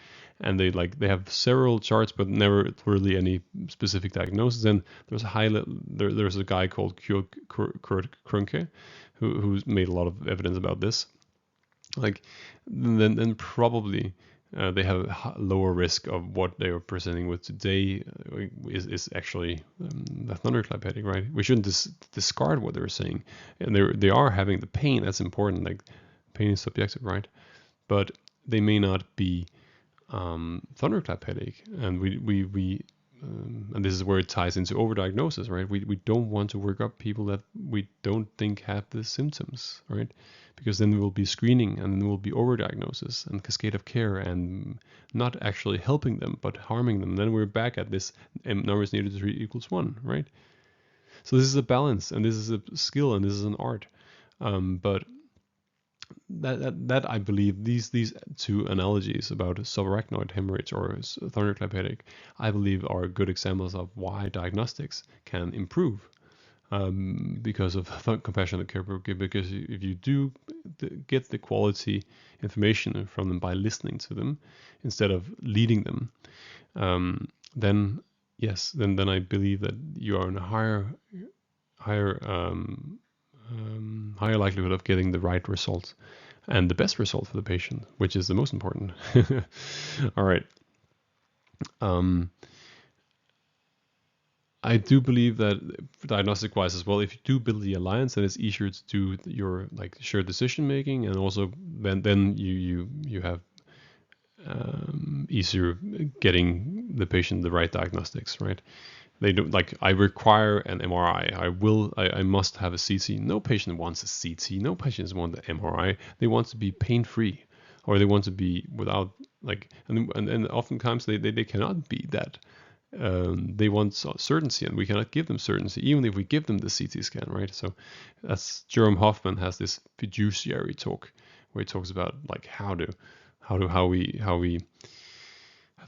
and they have several charts but never really any specific diagnosis, then there's a guy called Kurt Krunke who's made a lot of evidence about this. Then probably they have a lower risk of what they are presenting with today is actually the thunderclap headache, right? We shouldn't discard what they're saying, and they are having the pain. That's important. Like, pain is subjective, right? But they may not be thunderclap headache, and we and this is where it ties into overdiagnosis, right? We don't want to work up people that we don't think have the symptoms, right? Because then there will be screening, and then there will be overdiagnosis and cascade of care, and not actually helping them but harming them. Then we're back at this numbers needed to treat equals 1, right? So this is a balance, and this is a skill, and this is an art. But that I believe these two analogies about subarachnoid hemorrhage or thunderclap headache, I believe, are good examples of why diagnostics can improve because of compassionate care. Because if you do get the quality information from them by listening to them instead of leading them, then yes, then I believe that you are in a higher likelihood of getting the right result and the best result for the patient, which is the most important. All right. I do believe that diagnostic wise as well, if you do build the alliance, then it's easier to do your shared decision making, and also then you have easier getting the patient the right diagnostics, right? They don't I require an MRI. I must have a CT. No patient wants a CT. No patients want the MRI. They want to be pain free, or they want to be without and oftentimes they cannot be that. They want certainty, and we cannot give them certainty even if we give them the CT scan, right? So that's Jerome Hoffman has this fiduciary talk where he talks about how we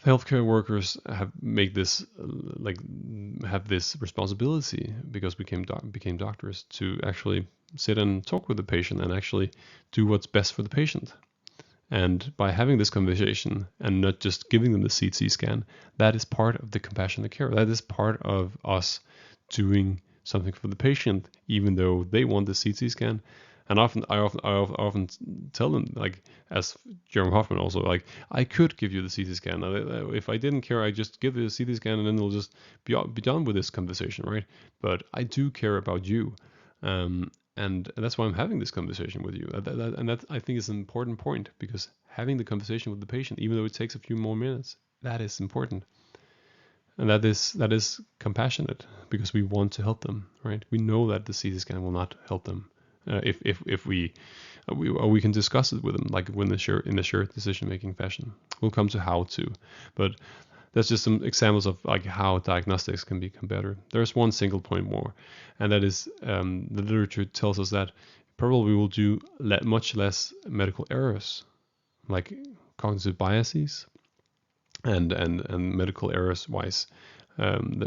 healthcare workers have this responsibility, because we became doctors, to actually sit and talk with the patient and actually do what's best for the patient. And by having this conversation and not just giving them the CT scan, that is part of the compassionate care. That is part of us doing something for the patient, even though they want the CT scan. And I often tell them, as Jerome Hoffman also, I could give you the CT scan. If I didn't care, I just give you the CT scan, and then it'll just be done with this conversation, right? But I do care about you. And that's why I'm having this conversation with you. And that I think is an important point, because having the conversation with the patient, even though it takes a few more minutes, that is important. And that is compassionate, because we want to help them, right? We know that the CT scan will not help them. If we can discuss it with them, like in the shared decision-making fashion. We'll come to how to, but that's just some examples of like how diagnostics can become better. There's one single point more, and that is the literature tells us that probably we will do much less medical errors, like cognitive biases, and medical errors wise. And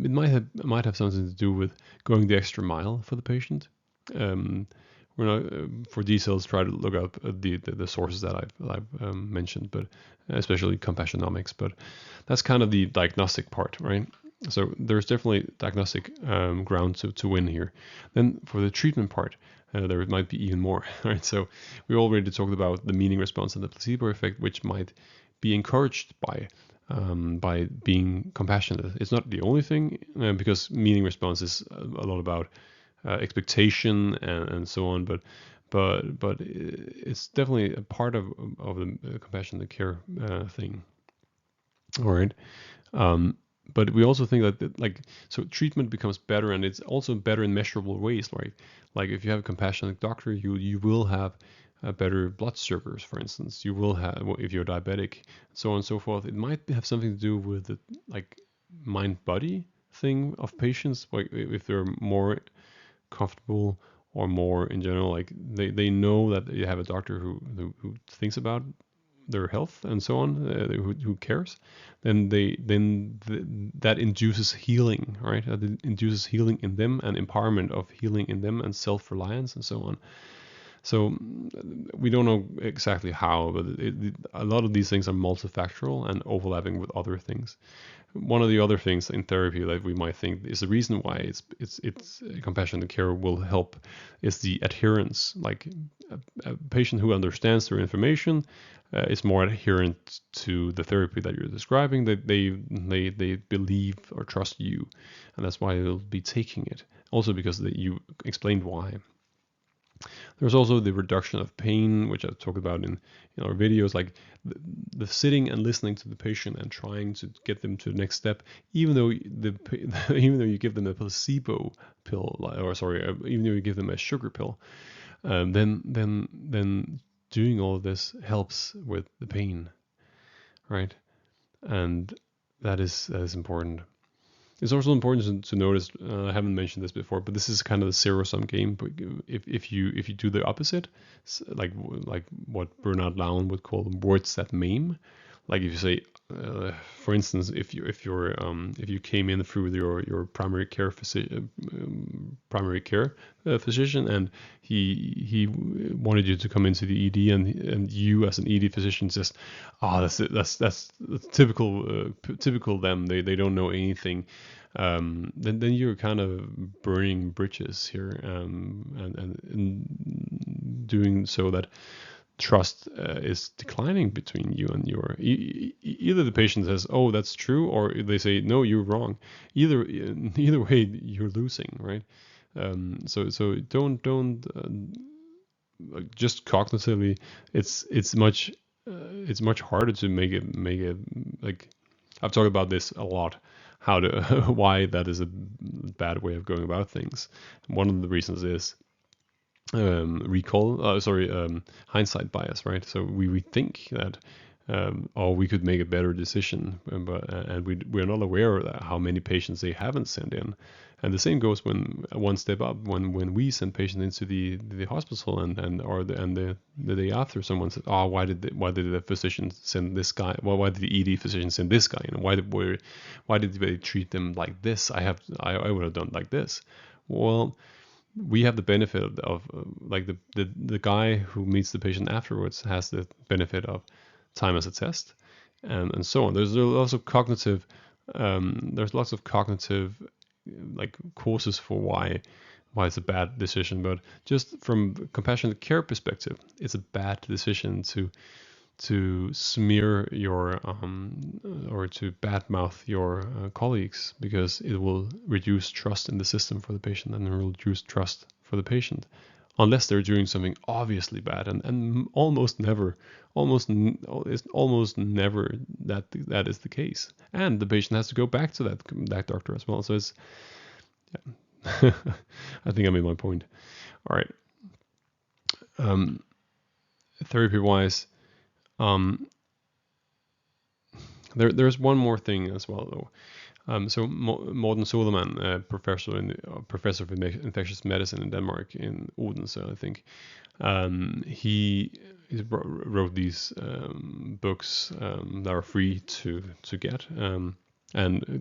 it might have something to do with going the extra mile for the patient. We're not for details. Try to look up the sources that I've mentioned, but especially compassionomics. But that's kind of the diagnostic part, right? So there's definitely diagnostic ground to win here. Then for the treatment part, there might be even more, right? So we already talked about the meaning response and the placebo effect, which might be encouraged by being compassionate. It's not the only thing, because meaning response is a lot about expectation and so on, but it's definitely a part of the compassionate care thing. All right. But we also think that so treatment becomes better, and it's also better in measurable ways. Like if you have a compassionate doctor, you will have better blood sugars, for instance. You will have, if you're diabetic, so on and so forth. It might have something to do with the like mind-body thing of patients. Like if they're more comfortable or more in general, like they know that you have a doctor who thinks about their health and so on, who cares, then that induces healing, right? That induces healing in them, and empowerment of healing in them, and self-reliance and so on. So we don't know exactly how, but a lot of these things are multifactorial and overlapping with other things. One of the other things in therapy that we might think is the reason why it's compassionate care will help is the adherence. Like a patient who understands their information is more adherent to the therapy that you're describing. They believe or trust you, and that's why they'll be taking it. Also because you explained why. There's also the reduction of pain, which I've talked about in our videos, like the sitting and listening to the patient and trying to get them to the next step, even though even though you give them a placebo pill, even though you give them a sugar pill, then doing all of this helps with the pain, right? And that is important. It's also important to notice. I haven't mentioned this before, but this is kind of the zero-sum game. But if you do the opposite, like what Bernard Lown would call them words that maim, like if you say, for instance, if you came in through your primary care physician, and he wanted you to come into the ED, and you as an ED physician just, that's typical them. They don't know anything. Then you're kind of burning bridges here, and doing so that trust is declining between you and either the patient says, oh, that's true, or they say, no, you're wrong. Either way, you're losing, right? So don't just cognitively, it's much harder to make it like, I've talked about this a lot, how to why that is a bad way of going about things. One of the reasons is hindsight bias, right? So we think that we could make a better decision, and we're not aware of that, how many patients they haven't sent in. And the same goes when one step up, when we send patients into the hospital, and the day after someone said, oh, why did the physician send this guy? Well, why did the ED physician send this guy? And why did they treat them like this? I would have done like this. Well, we have the benefit of like the guy who meets the patient afterwards has the benefit of time as a test, and so on. There's lots of cognitive like causes for why it's a bad decision. But just from compassionate care perspective, it's a bad decision to to smear your or to badmouth your colleagues, because it will reduce trust in the system for the patient, and it will reduce trust for the patient, unless they're doing something obviously bad, and almost never that is the case, and the patient has to go back to that doctor as well. So it's, yeah. I think I made my point. All right. Therapy wise, there's one more thing as well, though. So Morten Soleman, professor of infectious medicine in Denmark, in Odense, I think, he wrote these books that are free to get, and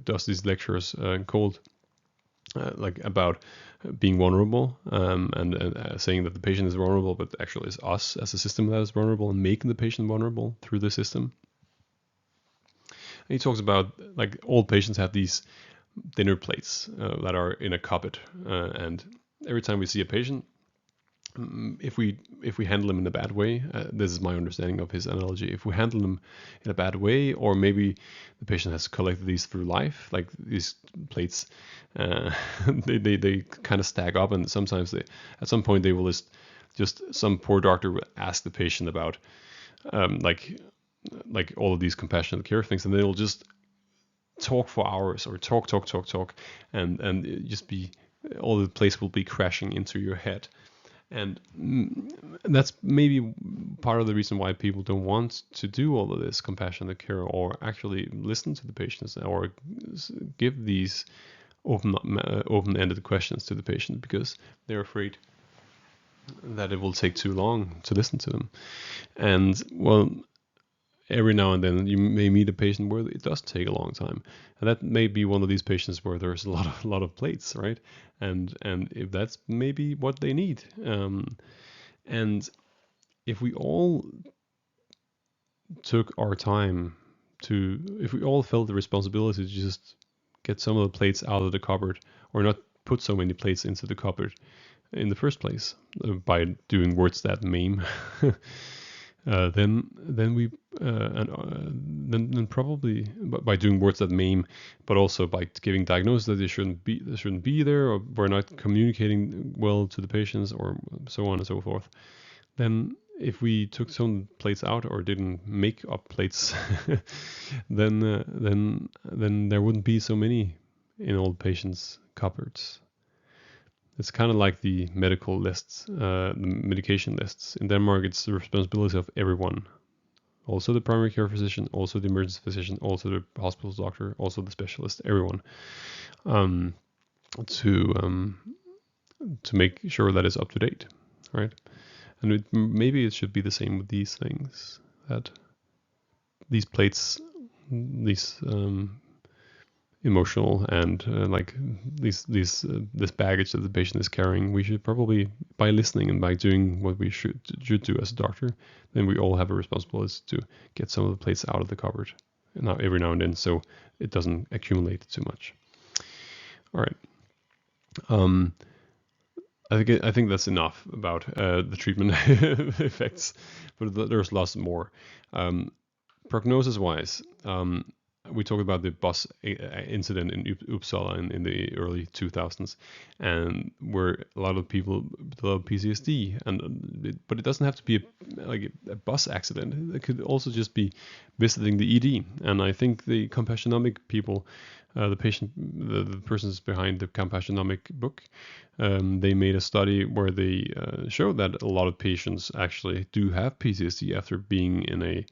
does these lectures called like about being vulnerable, and saying that the patient is vulnerable, but actually it's us as a system that is vulnerable, and making the patient vulnerable through the system. And he talks about, like, all patients have these dinner plates that are in a cupboard, and every time we see a patient, if we handle them in a bad way, this is my understanding of his analogy. If we handle them in a bad way, or maybe the patient has collected these through life, like these plates, they kind of stack up, and sometimes at some point they will just some poor doctor will ask the patient about like all of these compassionate care things, and they will just talk for hours, or talk, and just be, all the place will be crashing into your head. And that's maybe part of the reason why people don't want to do all of this compassionate care, or actually listen to the patients, or give these open-ended questions to the patient, because they're afraid that it will take too long to listen to them. And, well, every now and then you may meet a patient where it does take a long time, and that may be one of these patients where there's a lot of plates, right? And if that's maybe what they need, and if we all took our time if we all felt the responsibility to just get some of the plates out of the cupboard, or not put so many plates into the cupboard in the first place, by doing words that maim, then probably by doing words that maim, but also by giving diagnosis that they shouldn't be there, or we're not communicating well to the patients, or so on and so forth. Then if we took some plates out, or didn't make up plates, then there wouldn't be so many in all patients' cupboards. It's kind of like the medical lists, the medication lists. In Denmark, it's the responsibility of everyone. Also the primary care physician, also the emergency physician, also the hospital doctor, also the specialist, everyone, to make sure that it's up to date, right? And maybe it should be the same with these things, that these plates, these emotional and like this baggage that the patient is carrying, we should probably, by listening and by doing what we should do as a doctor, then we all have a responsibility to get some of the plates out of the cupboard every now and then, so it doesn't accumulate too much. All right. I think that's enough about the treatment effects, but there's lots more. Prognosis wise, we talked about the bus incident in Uppsala in the early 2000s, and where a lot of people develop PTSD, but it doesn't have to be a bus accident. It could also just be visiting the ED. And I think the Compassionomic people, the persons behind the Compassionomic book, they made a study where they showed that a lot of patients actually do have PTSD after being in a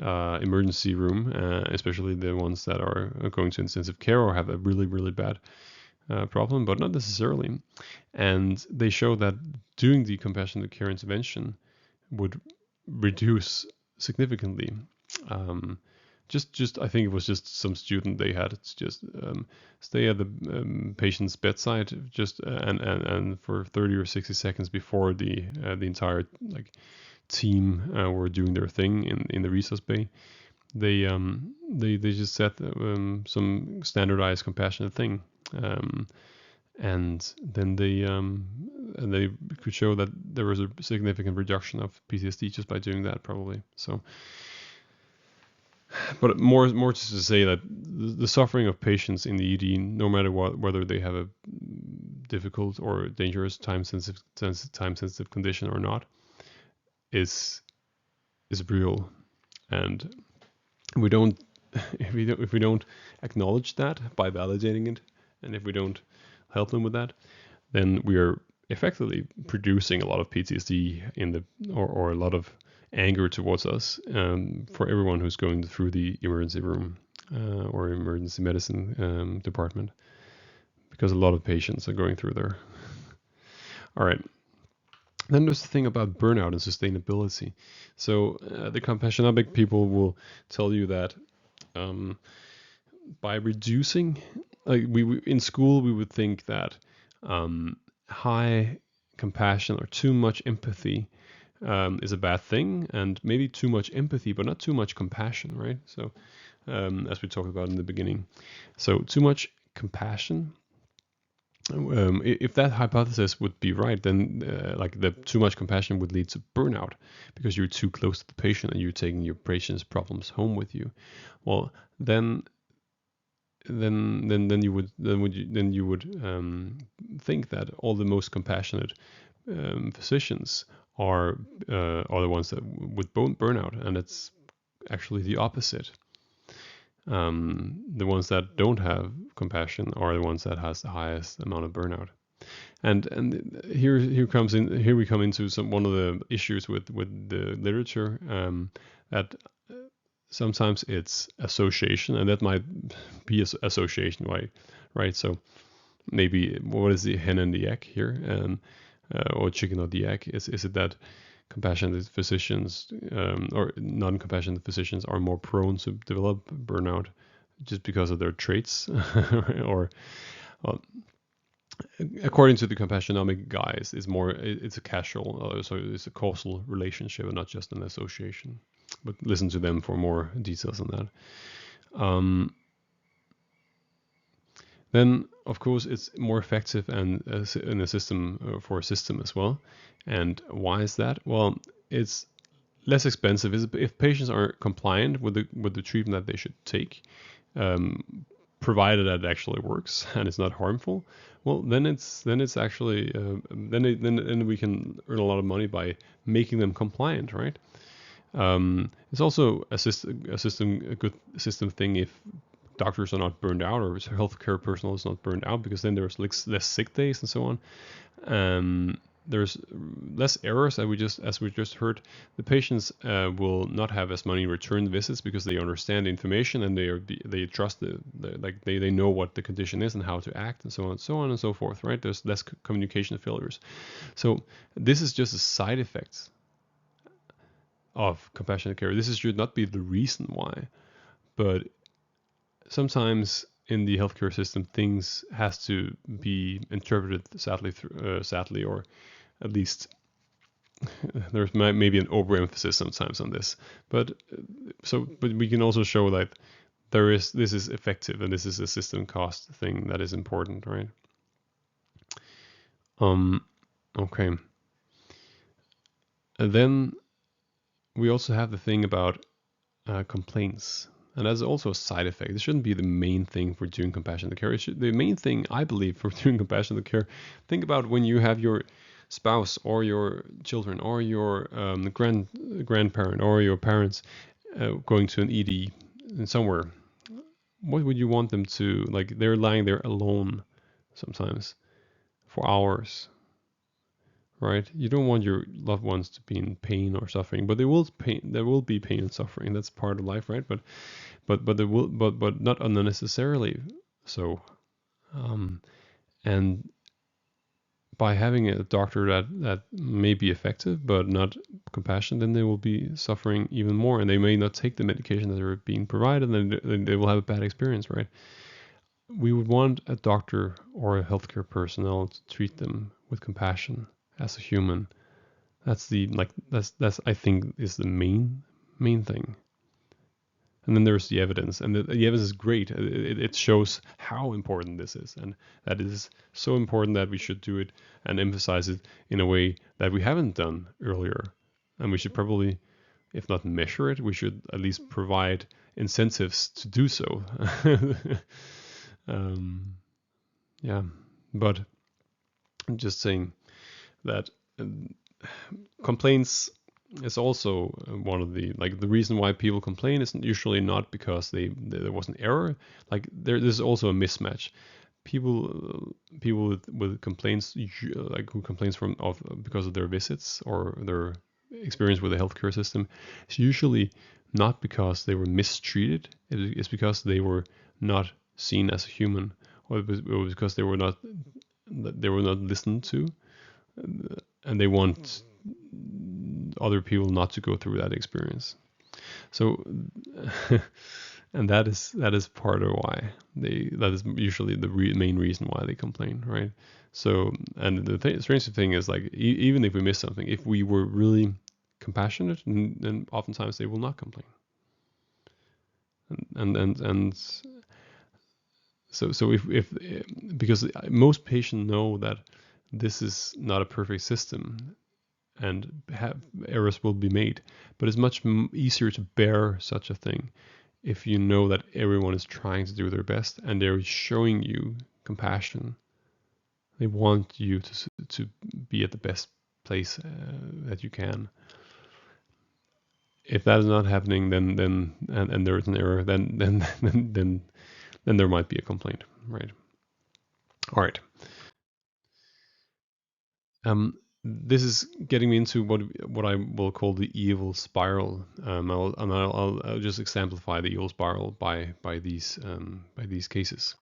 emergency room, especially the ones that are going to intensive care or have a really, really bad problem, but not necessarily. And they show that doing the compassionate care intervention would reduce significantly. Just I think it was just some student they had. It's just stay at the patient's bedside just and for 30 or 60 seconds before the entire team were doing their thing in the resus bay. They just said some standardized compassionate thing, and then they could show that there was a significant reduction of PTSD just by doing that, probably. So, but more just to say that the suffering of patients in the ED, no matter whether they have a difficult or dangerous time sensitive condition or not, is real, and we don't if we don't acknowledge that by validating it, and if we don't help them with that, then we are effectively producing a lot of PTSD or a lot of anger towards us, for everyone who's going through the emergency room or emergency medicine department, because a lot of patients are going through there. All right. Then there's the thing about burnout and sustainability. So the Compassionomic people will tell you that by reducing, like we in school, we would think that high compassion or too much empathy is a bad thing, and maybe too much empathy, but not too much compassion, right? So as we talked about in the beginning, so too much compassion. If that hypothesis would be right, then like the too much compassion would lead to burnout because you're too close to the patient and you're taking your patient's problems home with you. Well, then you would think that all the most compassionate physicians are the ones that would burn out, and it's actually the opposite. The ones that don't have compassion are the ones that has the highest amount of burnout. And here we come into one of the issues with the literature, that sometimes it's association, and that might be association, right? So maybe what is the hen and the egg here, or chicken or the egg? Is it that compassionate physicians or non-compassionate physicians are more prone to develop burnout just because of their traits, or according to the Compassionomic guys, it's a causal, so it's a causal relationship and not just an association. But listen to them for more details on that. Then, of course, it's more effective and in a system for a system as well. And why is that? Well, it's less expensive if patients are compliant with the treatment that they should take, provided that it actually works and it's not harmful. Well, then it's actually then we can earn a lot of money by making them compliant, right? It's also a good system thing if doctors are not burned out or healthcare personnel is not burned out, because then there's less sick days and so on. There's less errors, as we just heard. The patients will not have as many return visits because they understand the information and they trust they know what the condition is and how to act and so on and so forth. Right? There's less communication failures. So this is just a side effect of compassionate care. This should not be the reason why, but sometimes in the healthcare system, things has to be interpreted sadly, or at least there's maybe an overemphasis sometimes on this. But we can also show that this is effective and this is a system cost thing that is important, right? Okay. And then we also have the thing about complaints. And that's also a side effect. It shouldn't be the main thing for doing compassionate care. The main thing, I believe, for doing compassionate care, think about when you have your spouse or your children or your grandparent or your parents going to an ED somewhere. What would you want them to, like, they're lying there alone sometimes for hours, right? You don't want your loved ones to be in pain or suffering, but there will be pain and suffering. That's part of life, right? But not unnecessarily so. And by having a doctor that may be effective but not compassionate, then they will be suffering even more, and they may not take the medication that they're being provided, and then they will have a bad experience, right? We would want a doctor or a healthcare personnel to treat them with compassion as a human. That's I think is the main thing. And then there's the evidence, and the evidence is great. It shows how important this is, and that it is so important that we should do it and emphasize it in a way that we haven't done earlier. And we should probably, if not measure it, we should at least provide incentives to do so. Yeah, but I'm just saying that complaints is also one of the reason why people complain is usually not because there was an error. Like there's also a mismatch. People with complaints, like who complains because of their visits or their experience with the healthcare system, it's usually not because they were mistreated. It's because they were not seen as a human, or it was because they were not listened to, and they want other people not to go through that experience. So, and that is part of why that is usually the main reason why they complain, right? So, and the strange thing is, like, even if we miss something, if we were really compassionate, then oftentimes they will not complain. And so if because most patients know that this is not a perfect system, and errors will be made, but it's much easier to bear such a thing if you know that everyone is trying to do their best and they're showing you compassion. They want you to be at the best place that you can. If that is not happening, then there is an error, then there might be a complaint, right? All right. This is getting me into what I will call the evil spiral. I'll just exemplify the evil spiral by these cases.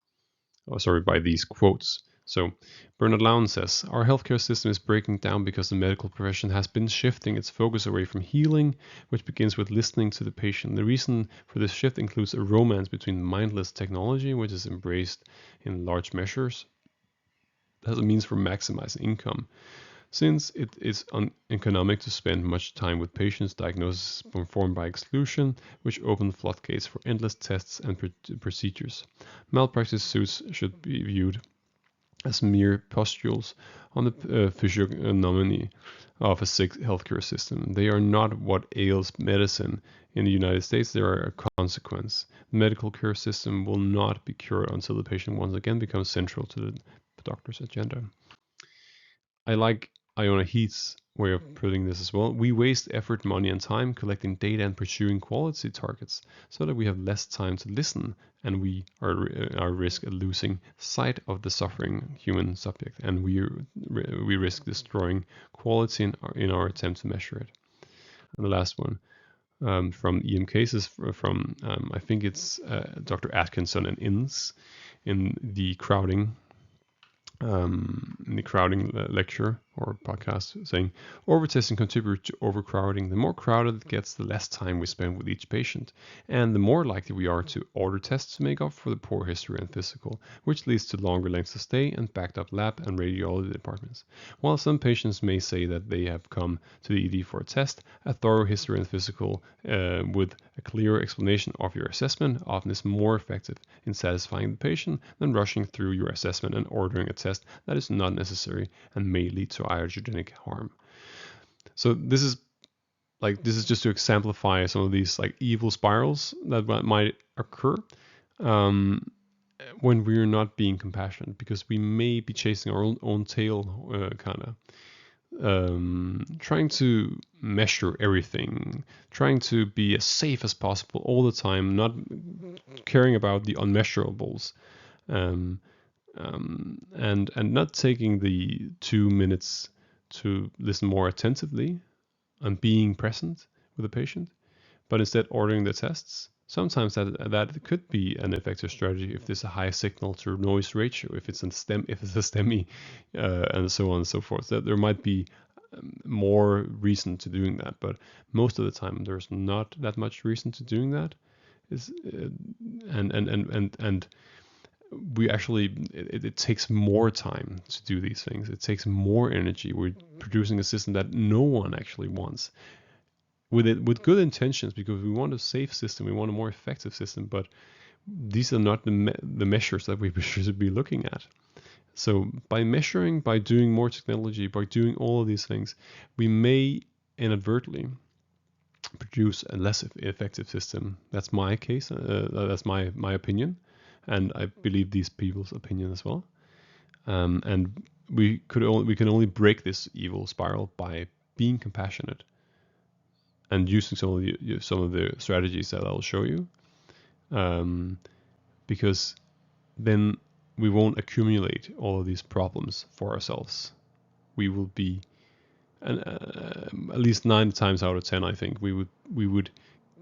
Oh, sorry, by these quotes. So Bernard Lown says, our healthcare system is breaking down because the medical profession has been shifting its focus away from healing, which begins with listening to the patient. The reason for this shift includes a romance between mindless technology, which is embraced in large measures as a means for maximizing income, since it is uneconomic to spend much time with patients. Diagnosis performed by exclusion, which open floodgates for endless tests and procedures. Malpractice suits should be viewed as mere pustules on the physiognomy of a sick healthcare system. They are not what ails medicine. In the United States, they are a consequence. The medical care system will not be cured until the patient once again becomes central to the doctor's agenda. I like Iona Heath's way of putting this as well. We waste effort, money, and time collecting data and pursuing quality targets so that we have less time to listen, and we are at risk of losing sight of the suffering human subject, and we risk destroying quality in our attempt to measure it. And the last one from EM cases from I think it's Dr. Atkinson and Innes in the crowding lecture or podcast, saying overtesting contributes to overcrowding. The more crowded it gets, the less time we spend with each patient, and the more likely we are to order tests to make up for the poor history and physical, which leads to longer lengths of stay and backed up lab and radiology departments. While some patients may say that they have come to the ED for a test, a thorough history and physical with a clear explanation of your assessment often is more effective in satisfying the patient than rushing through your assessment and ordering a test that is not necessary and may lead to iatrogenic harm. So this is just to exemplify some of these like evil spirals that might occur when we're not being compassionate, because we may be chasing our own tail, trying to measure everything, trying to be as safe as possible all the time, not caring about the unmeasurables. And not taking the 2 minutes to listen more attentively and being present with the patient, but instead ordering the tests. Sometimes that could be an effective strategy if there's a high signal to noise ratio, if it's a STEMI, and so on and so forth. That there might be more reason to doing that, but most of the time there's not that much reason to doing that. And we actually it takes more time to do these things. It takes more energy. We're producing a system that no one actually wants. with good intentions, because we want a safe system, we want a more effective system, but these are not the measures that we should be looking at. So by measuring, by doing more technology, by doing all of these things, we may inadvertently produce a less effective system. That's my case. That's my opinion, and I believe these people's opinion as well. And we can only break this evil spiral by being compassionate and using some of the strategies that I'll show you, because then we won't accumulate all of these problems for ourselves. We will be, and at least 9 times out of 10, I think we would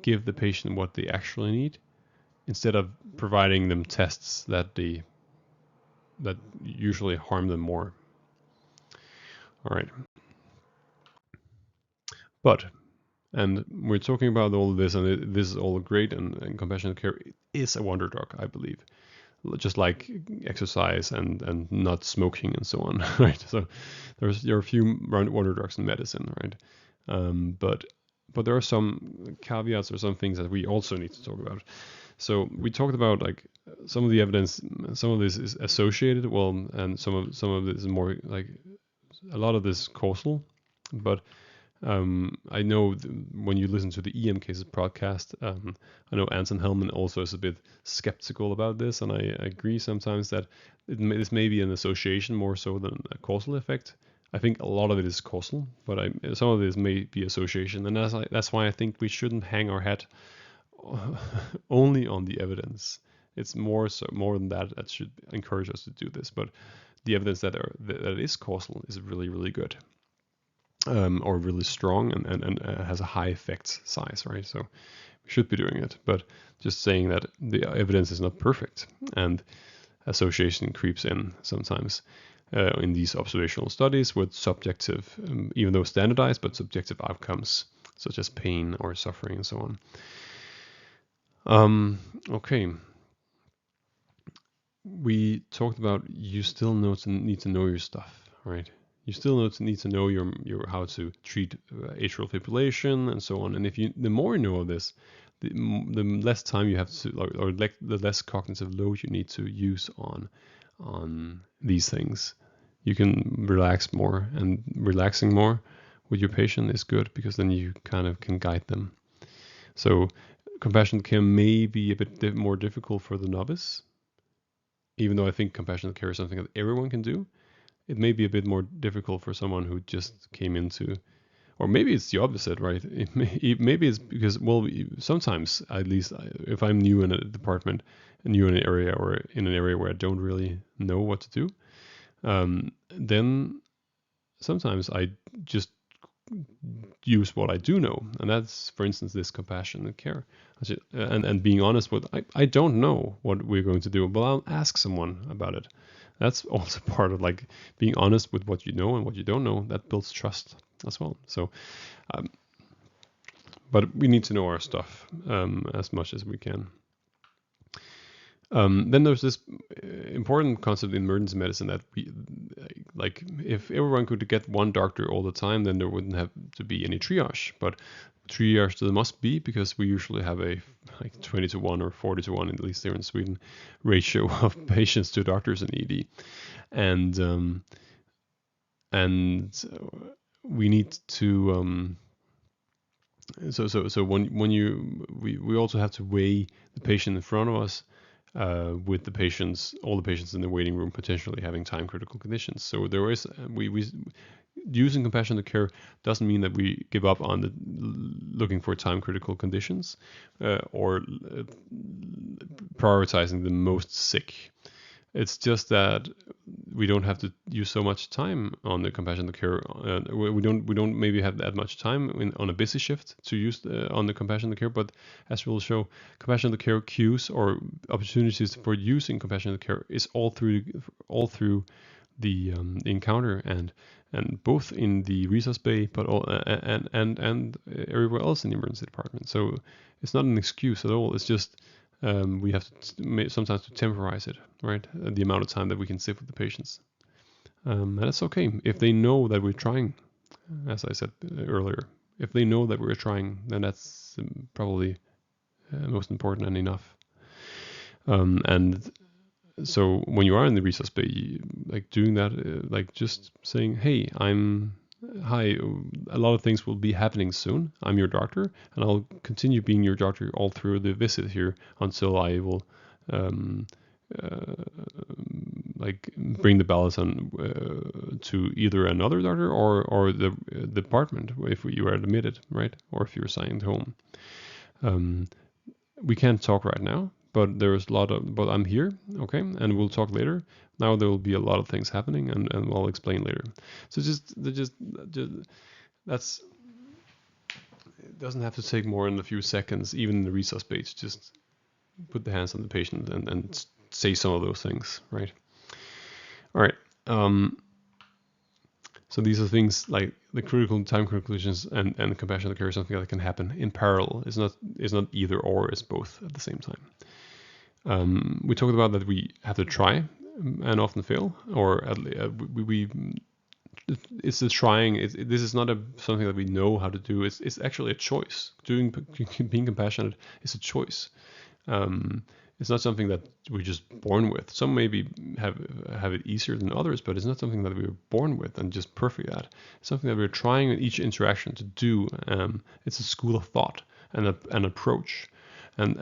give the patient what they actually need, instead of providing them tests that usually harm them more. All right, and we're talking about all of this, and this is all great, and compassionate care is a wonder drug, I believe, just like exercise and not smoking and so on, right? So there are a few wonder drugs in medicine, right? But there are some caveats or some things that we also need to talk about. So we talked about like some of the evidence, some of this is associated, well, and some of this is more like a lot of this is causal, but I know when you listen to the EM Cases podcast, I know Anton Hellman also is a bit skeptical about this, and I agree sometimes that this may be an association more so than a causal effect. I think a lot of it is causal, but some of this may be association, and that's why I think we shouldn't hang our hat only on the evidence. It's more than that should encourage us to do this, but the evidence that is causal is really, really good. Or really strong and has a high effect size, right? So we should be doing it, but just saying that the evidence is not perfect and association creeps in sometimes in these observational studies with subjective, even though standardized, but subjective outcomes such as pain or suffering and so on. Okay. We talked about you still need to know your stuff, right? You still need to know your how to treat atrial fibrillation and so on. And the more you know of this, the less time you have to, or the less cognitive load you need to use on these things. You can relax more, and relaxing more with your patient is good, because then you kind of can guide them. So compassionate care may be a bit more difficult for the novice, even though I think compassionate care is something that everyone can do. It may be a bit more difficult for someone who just came into, or maybe it's the opposite, right? Maybe it's because, well, sometimes, at least if I'm new in a department, new in an area, or in an area where I don't really know what to do, then sometimes I just use what I do know, and that's, for instance, this compassionate care, and being honest with, I don't know what we're going to do, but I'll ask someone about it. That's also part of like being honest with what you know and what you don't know. That builds trust as well. So, but we need to know our stuff as much as we can. Then there's this important concept in emergency medicine that like if everyone could get one doctor all the time, then there wouldn't have to be any triage. But triage there must be, because we usually have a like 20-1 or 40-1, at least here in Sweden, ratio of patients to doctors in ED, and we need to. So when we also have to weigh the patient in front of us with all the patients in the waiting room potentially having time critical conditions. So there is we using compassionate care doesn't mean that we give up on looking for time critical conditions or prioritizing the most sick. It's just that we don't have to use so much time on the compassionate care. We don't maybe have that much time on a busy shift to use on the compassionate care. But as we'll show, compassionate care cues or opportunities for using compassionate care is all through the encounter and both in the resource bay, but and everywhere else in the emergency department. So it's not an excuse at all. It's just we have to sometimes to temporize it, right? The amount of time that we can sit with the patients. And that's okay if they know that we're trying, as I said earlier. If they know that we're trying, then that's probably most important and enough. And so when you are in the resource bay, like doing that, like just saying, hey, hi, a lot of things will be happening soon. I'm your doctor, and I'll continue being your doctor all through the visit here until I will like bring the balance on to either another doctor or the department if you are admitted, right? Or if you're assigned home. We can't talk right now, but there's a lot of, but I'm here, okay, and we'll talk later. Now there will be a lot of things happening, and I'll explain later. So just that's, it doesn't have to take more than a few seconds, even in the resource page. Just put the hands on the patient and say some of those things, right? All right. So these are things like the critical time conclusions and compassionate care is something that can happen in parallel. It's not either or, it's both at the same time. We talked about that we have to try and often fail, or it's the trying. This is not something that we know how to do. It's actually a choice. Being compassionate is a choice. It's not something that we're just born with. Some maybe have it easier than others, but it's not something that we were born with and just perfect at. It's something that we're trying in each interaction to do. It's a school of thought and an approach, and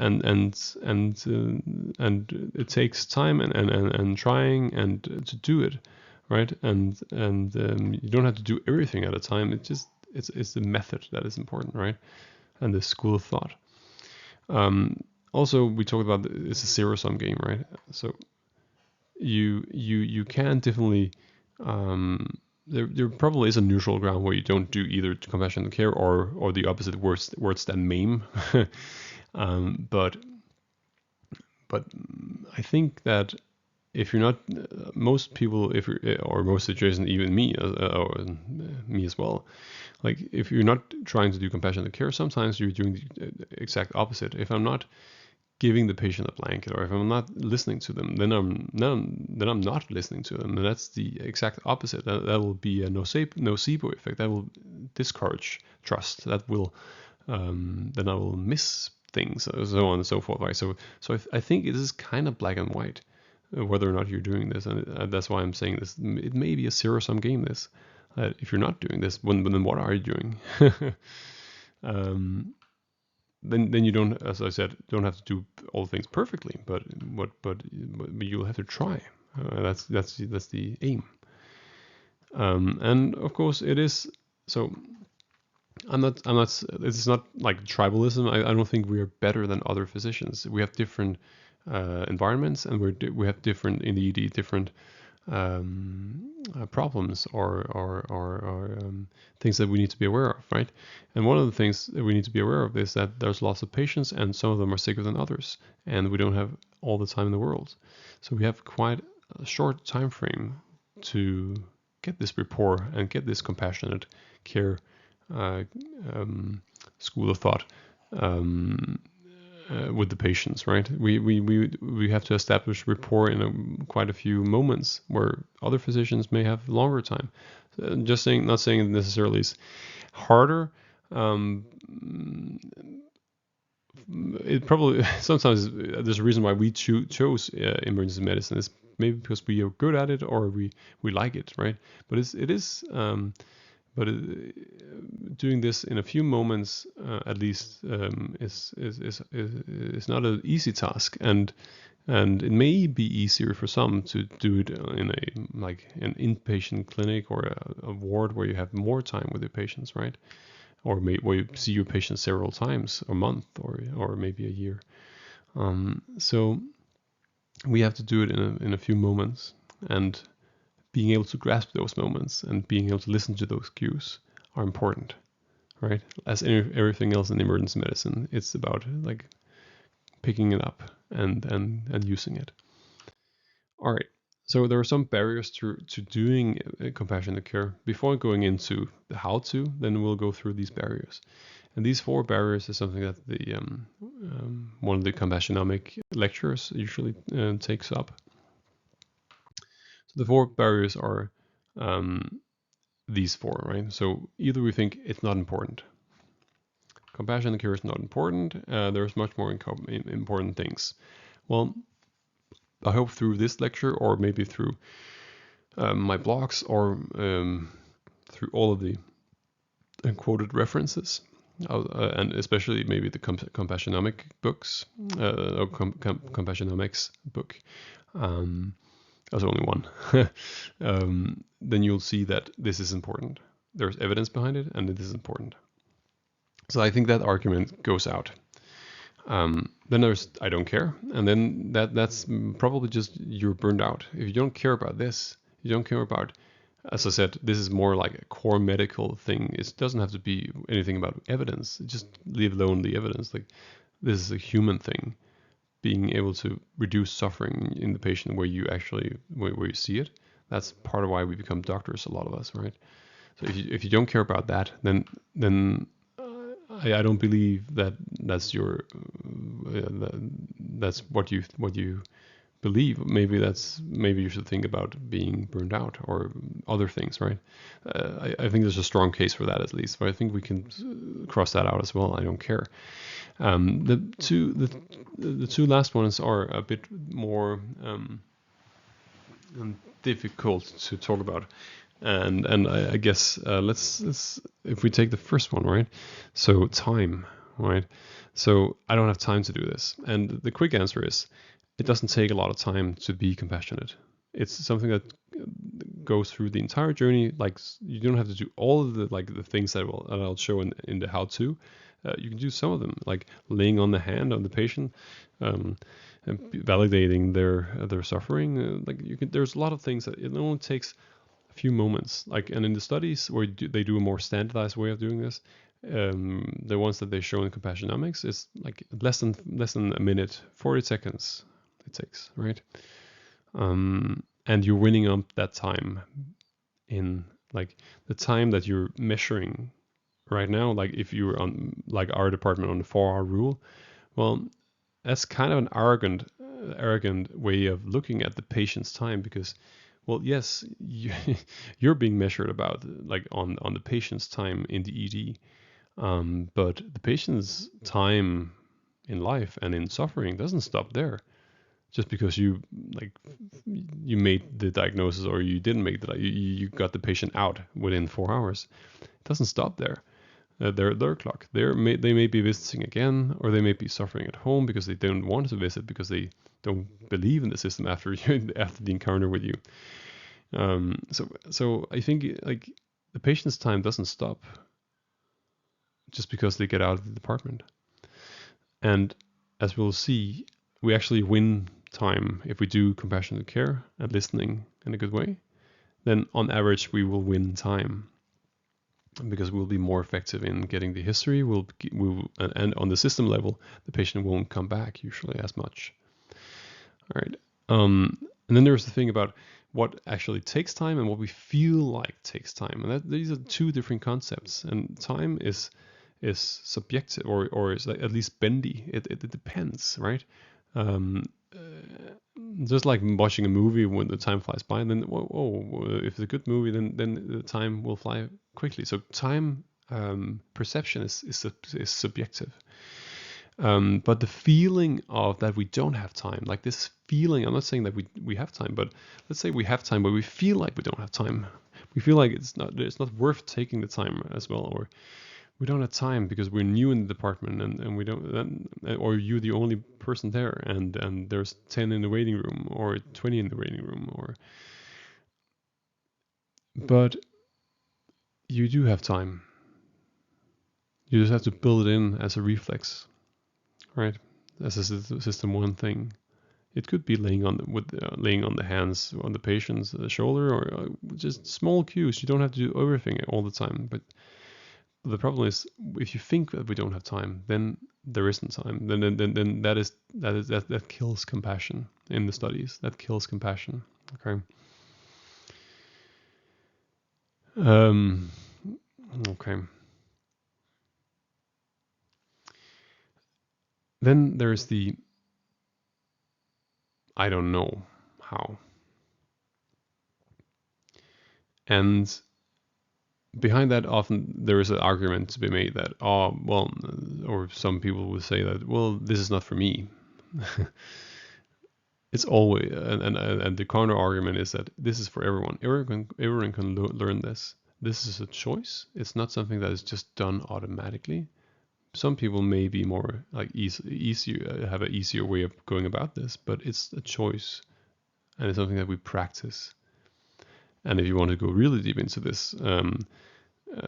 it takes time and trying and to do it, right? And you don't have to do everything at a time. It's the method that is important, right? And the school of thought. Also, we talked about it's a zero-sum game, right? So you can definitely there probably is a neutral ground where you don't do either compassionate care or the opposite words than maim. But I think that if you're not, most people, or most situations, even me, or me as well, like if you're not trying to do compassionate care, sometimes you're doing the exact opposite. If I'm not giving the patient a blanket, or if I'm not listening to them, then I'm not listening to them, and that's the exact opposite. That will be a nocebo effect. That will discourage trust. That will then I will miss things, so on and so forth. Right? So I think it is kind of black and white whether or not you're doing this, and that's why I'm saying this. It may be a zero-sum game. This, if you're not doing this, then what are you doing? Then you don't, as I said, don't have to do all things perfectly, but you'll have to try. That's the aim. And of course, it is so. I'm not. It's not like tribalism. I don't think we are better than other physicians. We have different environments, and we have different, in the ED, different problems or things that we need to be aware of, right? And one of the things that we need to be aware of is that there's lots of patients, and some of them are sicker than others, and we don't have all the time in the world. So we have quite a short time frame to get this rapport and get this compassionate care school of thought with the patients, right? We have to establish rapport in quite a few moments where other physicians may have longer time. Not saying it necessarily is harder. It probably sometimes there's a reason why we chose emergency medicine. Is maybe because we are good at it or we like it, right? But it is. Doing this in a few moments, at least, is not an easy task, and it may be easier for some to do it in an inpatient clinic or a ward where you have more time with your patients, right? Or where you see your patients several times a month or maybe a year. So we have to do it in a few moments, and being able to grasp those moments and being able to listen to those cues are important, right? As everything else in emergency medicine, it's about like picking it up and using it. All right. So there are some barriers to doing compassionate care. Before going into the how to, then we'll go through these barriers. And these 4 barriers is something that the one of the compassionomic lecturers usually takes up. So the 4 barriers are these 4, right? So either we think it's not important, Compassionate care is not important. There's much more important things. Well, I hope through this lecture, or maybe through my blogs, or through all of the quoted references, and especially maybe the Compassionomic books, or Compassionomics book, there's only one, then you'll see that this is important. There's evidence behind it, and it is important. So I think that argument goes out. Then there's I don't care, and then that's probably just you're burned out. If you don't care about this, you don't care about, as I said, this is more like a core medical thing. It doesn't have to be anything about evidence. Just leave alone the evidence. Like, this is a human thing, being able to reduce suffering in the patient where you actually where you see it. That's part of why we become doctors, a lot of us, right? So if you don't care about that, then I don't believe that that's your that's what you believe. Maybe you should think about being burned out or other things, right? I think there's a strong case for that, at least, but I think we can cross that out as well. I don't care. The two last ones are a bit more difficult to talk about. And I guess let's if we take the first one, right? So time, right? So I don't have time to do this, and the quick answer is, it doesn't take a lot of time to be compassionate. It's something that goes through the entire journey. Like, you don't have to do all of the things that I'll show in the how-to. You can do some of them, like laying on the hand of the patient, and validating their suffering. There's a lot of things that it only takes a few moments. And in the studies where they do a more standardized way of doing this, the ones that they show in Compassionomics, is like less than a minute, 40 seconds it takes, right? And you're winning up that time in like the time that you're measuring right now. Like, if you're on like our department on the 4-hour rule, well, that's kind of an arrogant way of looking at the patient's time, because, well, yes, you're being measured about like on the patient's time in the ED, but the patient's time in life and in suffering doesn't stop there. Just because you made the diagnosis, or you didn't make you got the patient out within 4 hours, it doesn't stop there. Their clock. They may be visiting again, or they may be suffering at home because they don't want to visit, because they don't believe in the system after the encounter with you. So I think like the patient's time doesn't stop just because they get out of the department. And as we'll see, we actually win time if we do compassionate care and listening in a good way. Then on average we will win time, because we'll be more effective in getting the history. And on the system level, the patient won't come back usually as much. All right. And then there's the thing about what actually takes time and what we feel like takes time, and these are two different concepts. And time is subjective, or is at least bendy. It depends, right? Just like watching a movie, when the time flies by, and then if it's a good movie, then the time will fly quickly. So time perception is subjective. But the feeling of that we don't have time, like this feeling, I'm not saying that we have time, but let's say we have time, but we feel like we don't have time. We feel like it's not worth taking the time as well, or we don't have time because we're new in the department, and we don't, or you're the only person there, and there's 10 in the waiting room, or 20 in the waiting room, but you do have time. You just have to build it in as a reflex, right? As a system one thing. It could be laying on the hands on the patient's shoulder, or just small cues. You don't have to do everything all the time, but the problem is, if you think that we don't have time, then there isn't time. Then that kills compassion in the studies. That kills compassion. Okay. Okay. Then there's the I don't know how. And behind that, often there is an argument to be made that, oh, well, or some people would say that, well, this is not for me. It's always, and the counter argument is that this is for everyone. Everyone can learn this. This is a choice. It's not something that is just done automatically. Some people may be more like easier, have an easier way of going about this, but it's a choice, and it's something that we practice. And if you want to go really deep into this,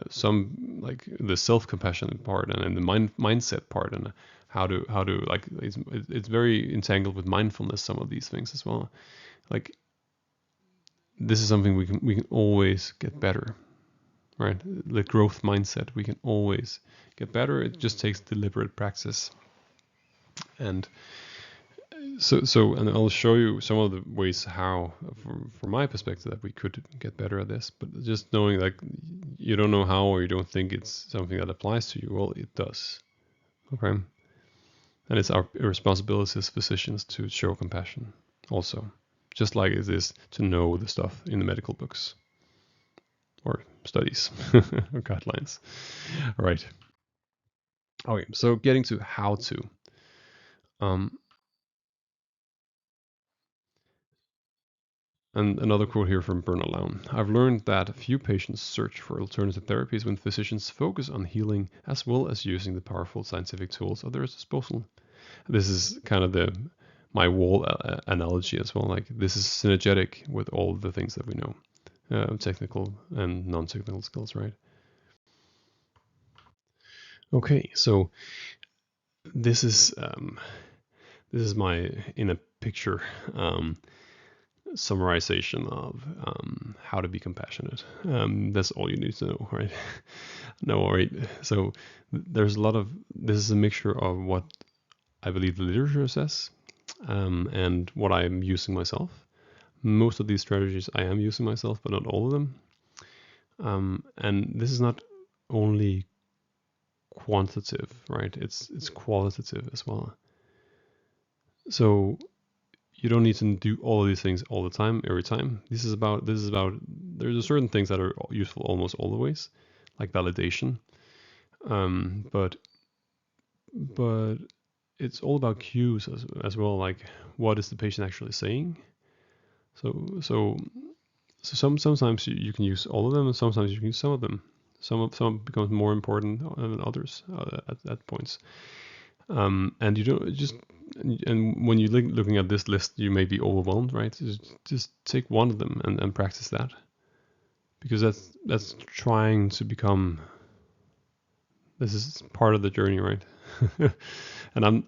some like the self-compassion part and the mindset part, and how to like it's very entangled with mindfulness, some of these things as well. Like, this is something we can always get better, right? The growth mindset, we can always get better. It just takes deliberate practice. And and I'll show you some of the ways how, from my perspective, that we could get better at this. But just knowing, like, you don't know how, or you don't think it's something that applies to you, well, it does. Okay, and it's our responsibility as physicians to show compassion, also, just like it is to know the stuff in the medical books or studies or guidelines. All right. Okay, so getting to how to. Um, And another quote here from Bernard Lown. I've learned that few patients search for alternative therapies when physicians focus on healing as well as using the powerful scientific tools at their disposal. This is kind of my wall analogy as well. Like, this is synergetic with all the things that we know, technical and non-technical skills, right? Okay, so this is my, in a picture, summarization of how to be compassionate. That's all you need to know, right? No, right. So there's a lot of, this is a mixture of what I believe the literature says, and what I'm using myself. Most of these strategies I am using myself, but not all of them. And this is not only quantitative, right? It's qualitative as well. So you don't need to do all of these things all the time, every time. This is about there's a certain things that are useful almost all the ways, like validation. But it's all about cues as well, like what is the patient actually saying. So sometimes you can use all of them, and sometimes you can use some of them. Some becomes more important than others at points. And you don't just, and when you're looking at this list, you may be overwhelmed, right? Just take one of them and practice that, because that's trying to become. This is part of the journey, right? And I'm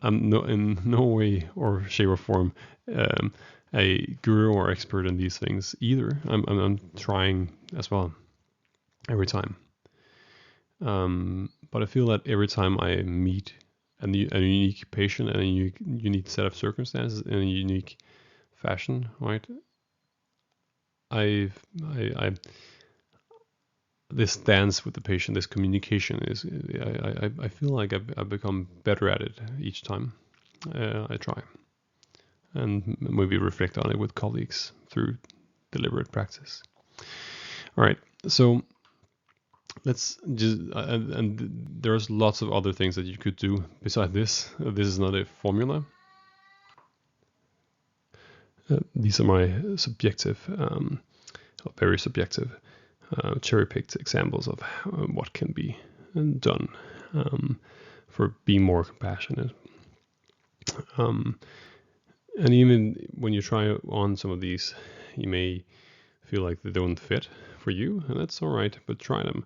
in no way or shape or form a guru or expert in these things either. I'm trying as well every time. But I feel that every time I meet a unique patient and a unique set of circumstances in a unique fashion, right? I this dance with the patient, this communication is, I feel like I've become better at it each time I try, and maybe reflect on it with colleagues through deliberate practice. All right, so let's just, and there's lots of other things that you could do besides this. This is not a formula. These are my subjective, very subjective, cherry-picked examples of what can be done for being more compassionate. And even when you try on some of these, you may feel like they don't fit for you, and that's all right, but try them.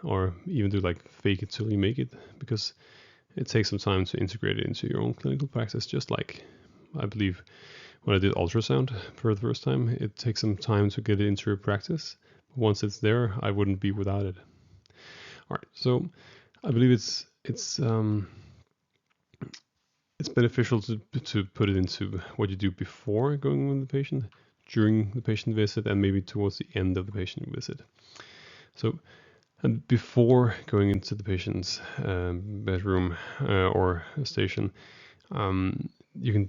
Or even do like fake it till you make it, because it takes some time to integrate it into your own clinical practice. Just like, I believe, when I did ultrasound for the first time, it takes some time to get it into your practice. Once it's there, I wouldn't be without it. All right, so I believe it's beneficial to put it into what you do before going with the patient, during the patient visit, and maybe towards the end of the patient visit. So, and before going into the patient's bedroom or station, you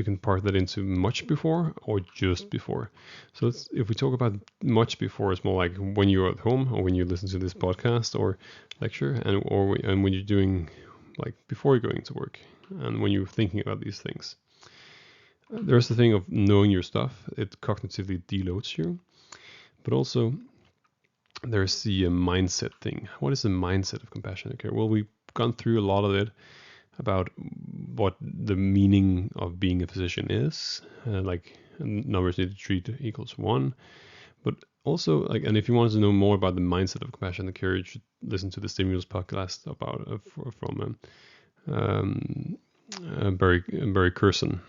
can part that into much before or just before. So if we talk about much before, it's more like when you're at home or when you listen to this podcast or lecture, and when you're doing like before you're going to work and when you're thinking about these things. There's the thing of knowing your stuff. It cognitively deloads you, but also there's the mindset thing. What is the mindset of compassionate care? Well, we've gone through a lot of it about what the meaning of being a physician is, like numbers needed to treat equals 1. But also, like, and if you want to know more about the mindset of compassionate care, you should listen to the Stimulus podcast about from Barry Curson.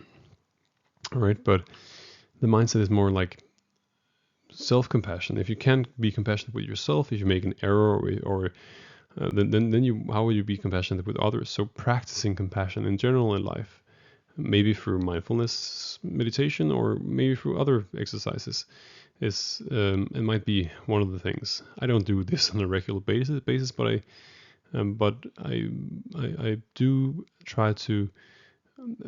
All right, but the mindset is more like self-compassion. If you can't be compassionate with yourself, if you make an error or then you, how will you be compassionate with others? So practicing compassion in general in life, maybe through mindfulness meditation or maybe through other exercises, is it might be one of the things. I don't do this on a regular basis, but I do try to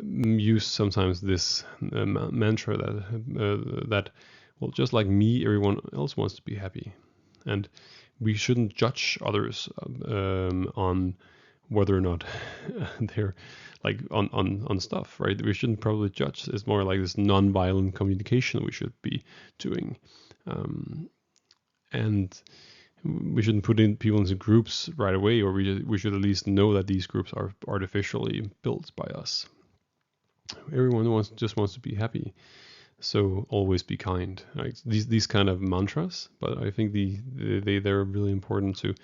use sometimes this mantra that well, just like me, everyone else wants to be happy, and we shouldn't judge others on whether or not they're like on stuff, right? We shouldn't probably judge. It's more like this non-violent communication we should be doing, and we shouldn't put in people into groups right away, or we should at least know that these groups are artificially built by us. Everyone just wants to be happy. So always be kind. Right? These kind of mantras, but I think they're really important to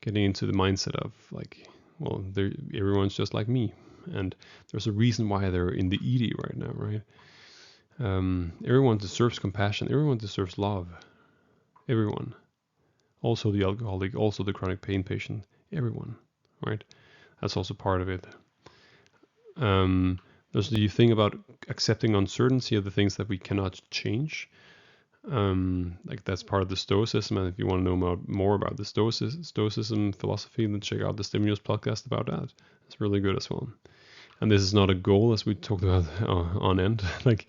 getting into the mindset of like, well, everyone's just like me, and there's a reason why they're in the ED right now, right? Everyone deserves compassion. Everyone deserves love. Everyone, also the alcoholic, also the chronic pain patient. Everyone, right? That's also part of it. There's the thing about accepting uncertainty of the things that we cannot change. Like that's part of the Stoicism, and if you want to know more about the Stoicism philosophy, then check out the Stimulus podcast about that. It's really good as well. And this is not a goal, as we talked about on end. Like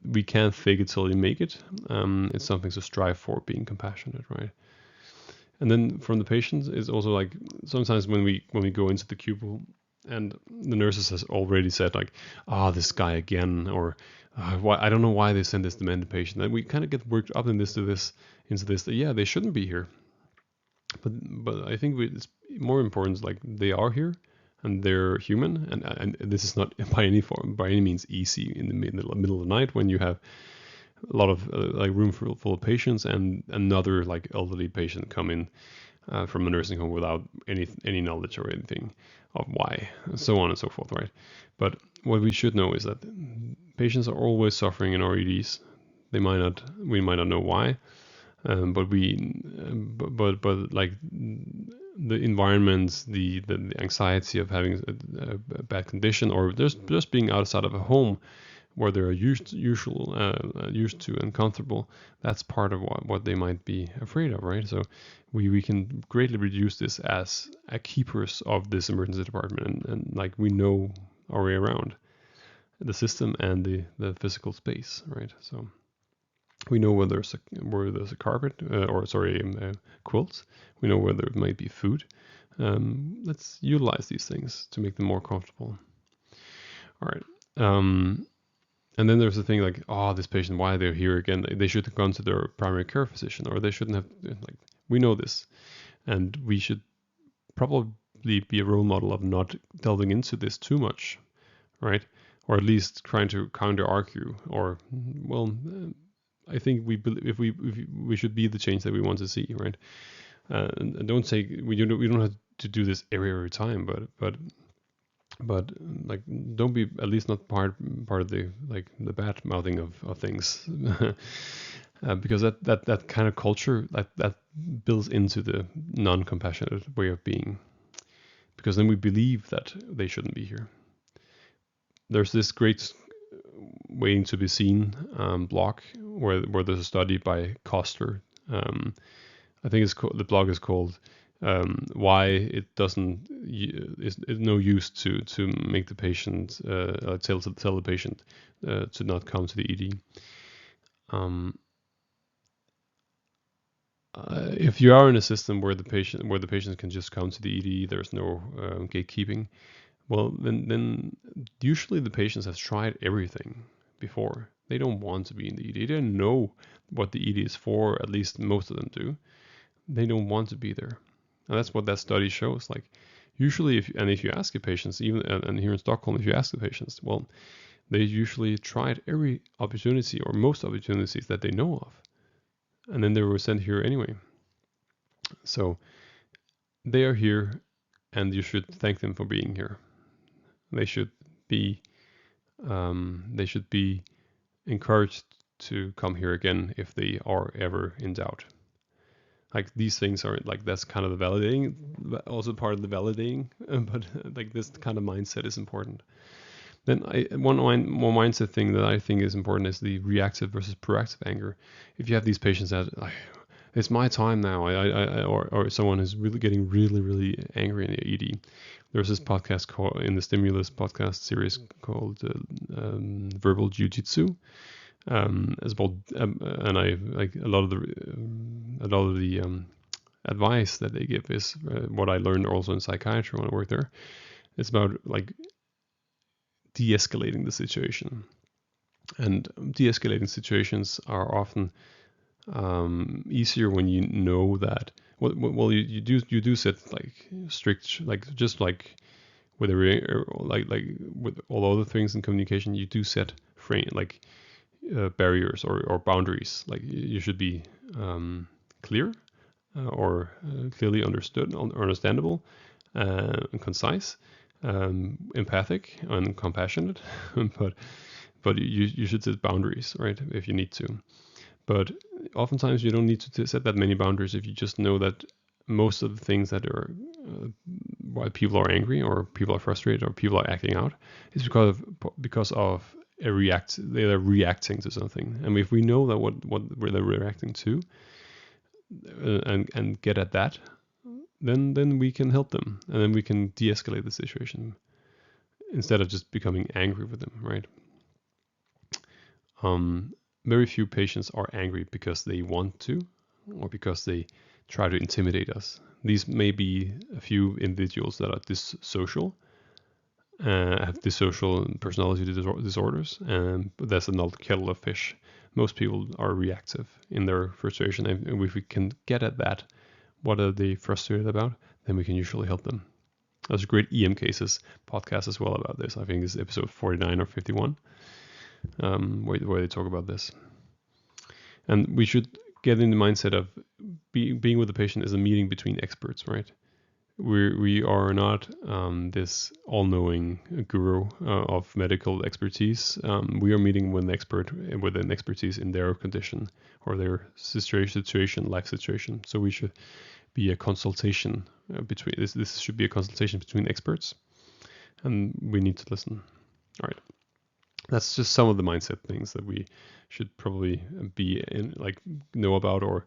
we can't fake it till you make it. It's something to strive for, being compassionate, right? And then from the patients, it's also like sometimes when we go into the cubicle, and the nurses has already said like, this guy again, or why, I don't know why they send this demented patient. And we kind of get worked up into this. That, yeah, they shouldn't be here. But I think it's more important. Like they are here, and they're human, and this is not by any means easy in the middle of the night when you have a lot of like room full of patients and another like elderly patient come in from a nursing home without any knowledge or anything of why, and so on and so forth, right? But what we should know is that patients are always suffering in REDs. We might not know why, but like the environment, the anxiety of having a bad condition, or just being outside of a home where they're used to and comfortable, that's part of what they might be afraid of, right? So we can greatly reduce this as a keepers of this emergency department, and like we know our way around the system and the physical space, right? So we know where there's a carpet quilts. We know where there might be food. Let's utilize these things to make them more comfortable. All right. And then there's the thing like, this patient, why they're here again? They should have gone to their primary care physician, or they shouldn't have. Like, we know this, and we should probably be a role model of not delving into this too much, right? Or at least trying to counter argue. Or, well, I think we should be the change that we want to see, right? And don't say we don't have to do this every time, but like don't be at least not part of the like the bad mouthing of things because that kind of culture that builds into the non-compassionate way of being, because then we believe that they shouldn't be here. There's this great waiting to be seen blog where there's a study by Koster. I think the blog is called why it doesn't is no use to make the patient tell the patient to not come to the ED. If you are in a system where the patient can just come to the ED, there's no gatekeeping. Well, then usually the patients have tried everything before. They don't want to be in the ED. They don't know what the ED is for. At least most of them do. They don't want to be there, and that's what that study shows. Like, usually, if you ask the patients, even and here in Stockholm, if you ask the patients, well, they usually tried every opportunity or most opportunities that they know of, and then they were sent here anyway. So they are here, and you should thank them for being here. They should be encouraged to come here again if they are ever in doubt. Like, these things are like, that's kind of the validating, also part of the validating, but like this kind of mindset is important. Then one more mindset thing that I think is important is the reactive versus proactive anger. If you have these patients that it's my time now, or someone is really getting really angry in the ED. There's this podcast in the Stimulus podcast series called Verbal Jiu-Jitsu. As well, and I like a lot of the advice that they give is what I learned also in psychiatry when I worked there. It's about like de-escalating the situation, and de-escalating situations are often easier when you know that. Well, you do set like strict, like just like with with all other things in communication, you do set frame like barriers or boundaries. Like, you should be clear or clearly understood, understandable, and concise, empathic and compassionate. but you should set boundaries, right, if you need to. But oftentimes you don't need to set that many boundaries if you just know that most of the things that are why people are angry or people are frustrated or people are acting out is because of they're reacting to something. And if we know that what they're reacting to and get at that, then we can help them, and then we can de-escalate the situation instead of just becoming angry with them, right? Very few patients are angry because they want to or because they try to intimidate us. These may be a few individuals that are dissocial, have dissocial personality disorders, but that's another kettle of fish. Most people are reactive in their frustration, and if we can get at that, what are they frustrated about, then we can usually help them. There's a great EM Cases podcast as well about this. I think it's episode 49 or 51, where they talk about this. And we should get in the mindset of being with the patient is a meeting between experts, right? We are not this all-knowing guru of medical expertise. We are meeting with an expertise in their condition or their situation, life situation. So we should be a consultation between this should be a consultation between experts, and we need to listen. All right. That's just some of the mindset things that we should probably be in, like, know about or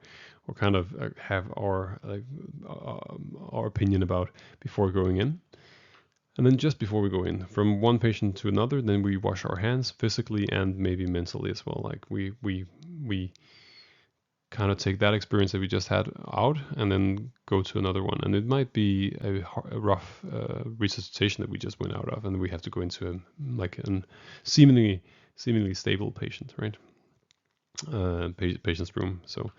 kind of have our opinion about before going in. And then just before we go in, from one patient to another, then we wash our hands physically and maybe mentally as well. Like, we kind of take that experience that we just had out and then go to another one. And it might be a rough resuscitation that we just went out of, and we have to go into a seemingly stable patient, right? Patient's room. So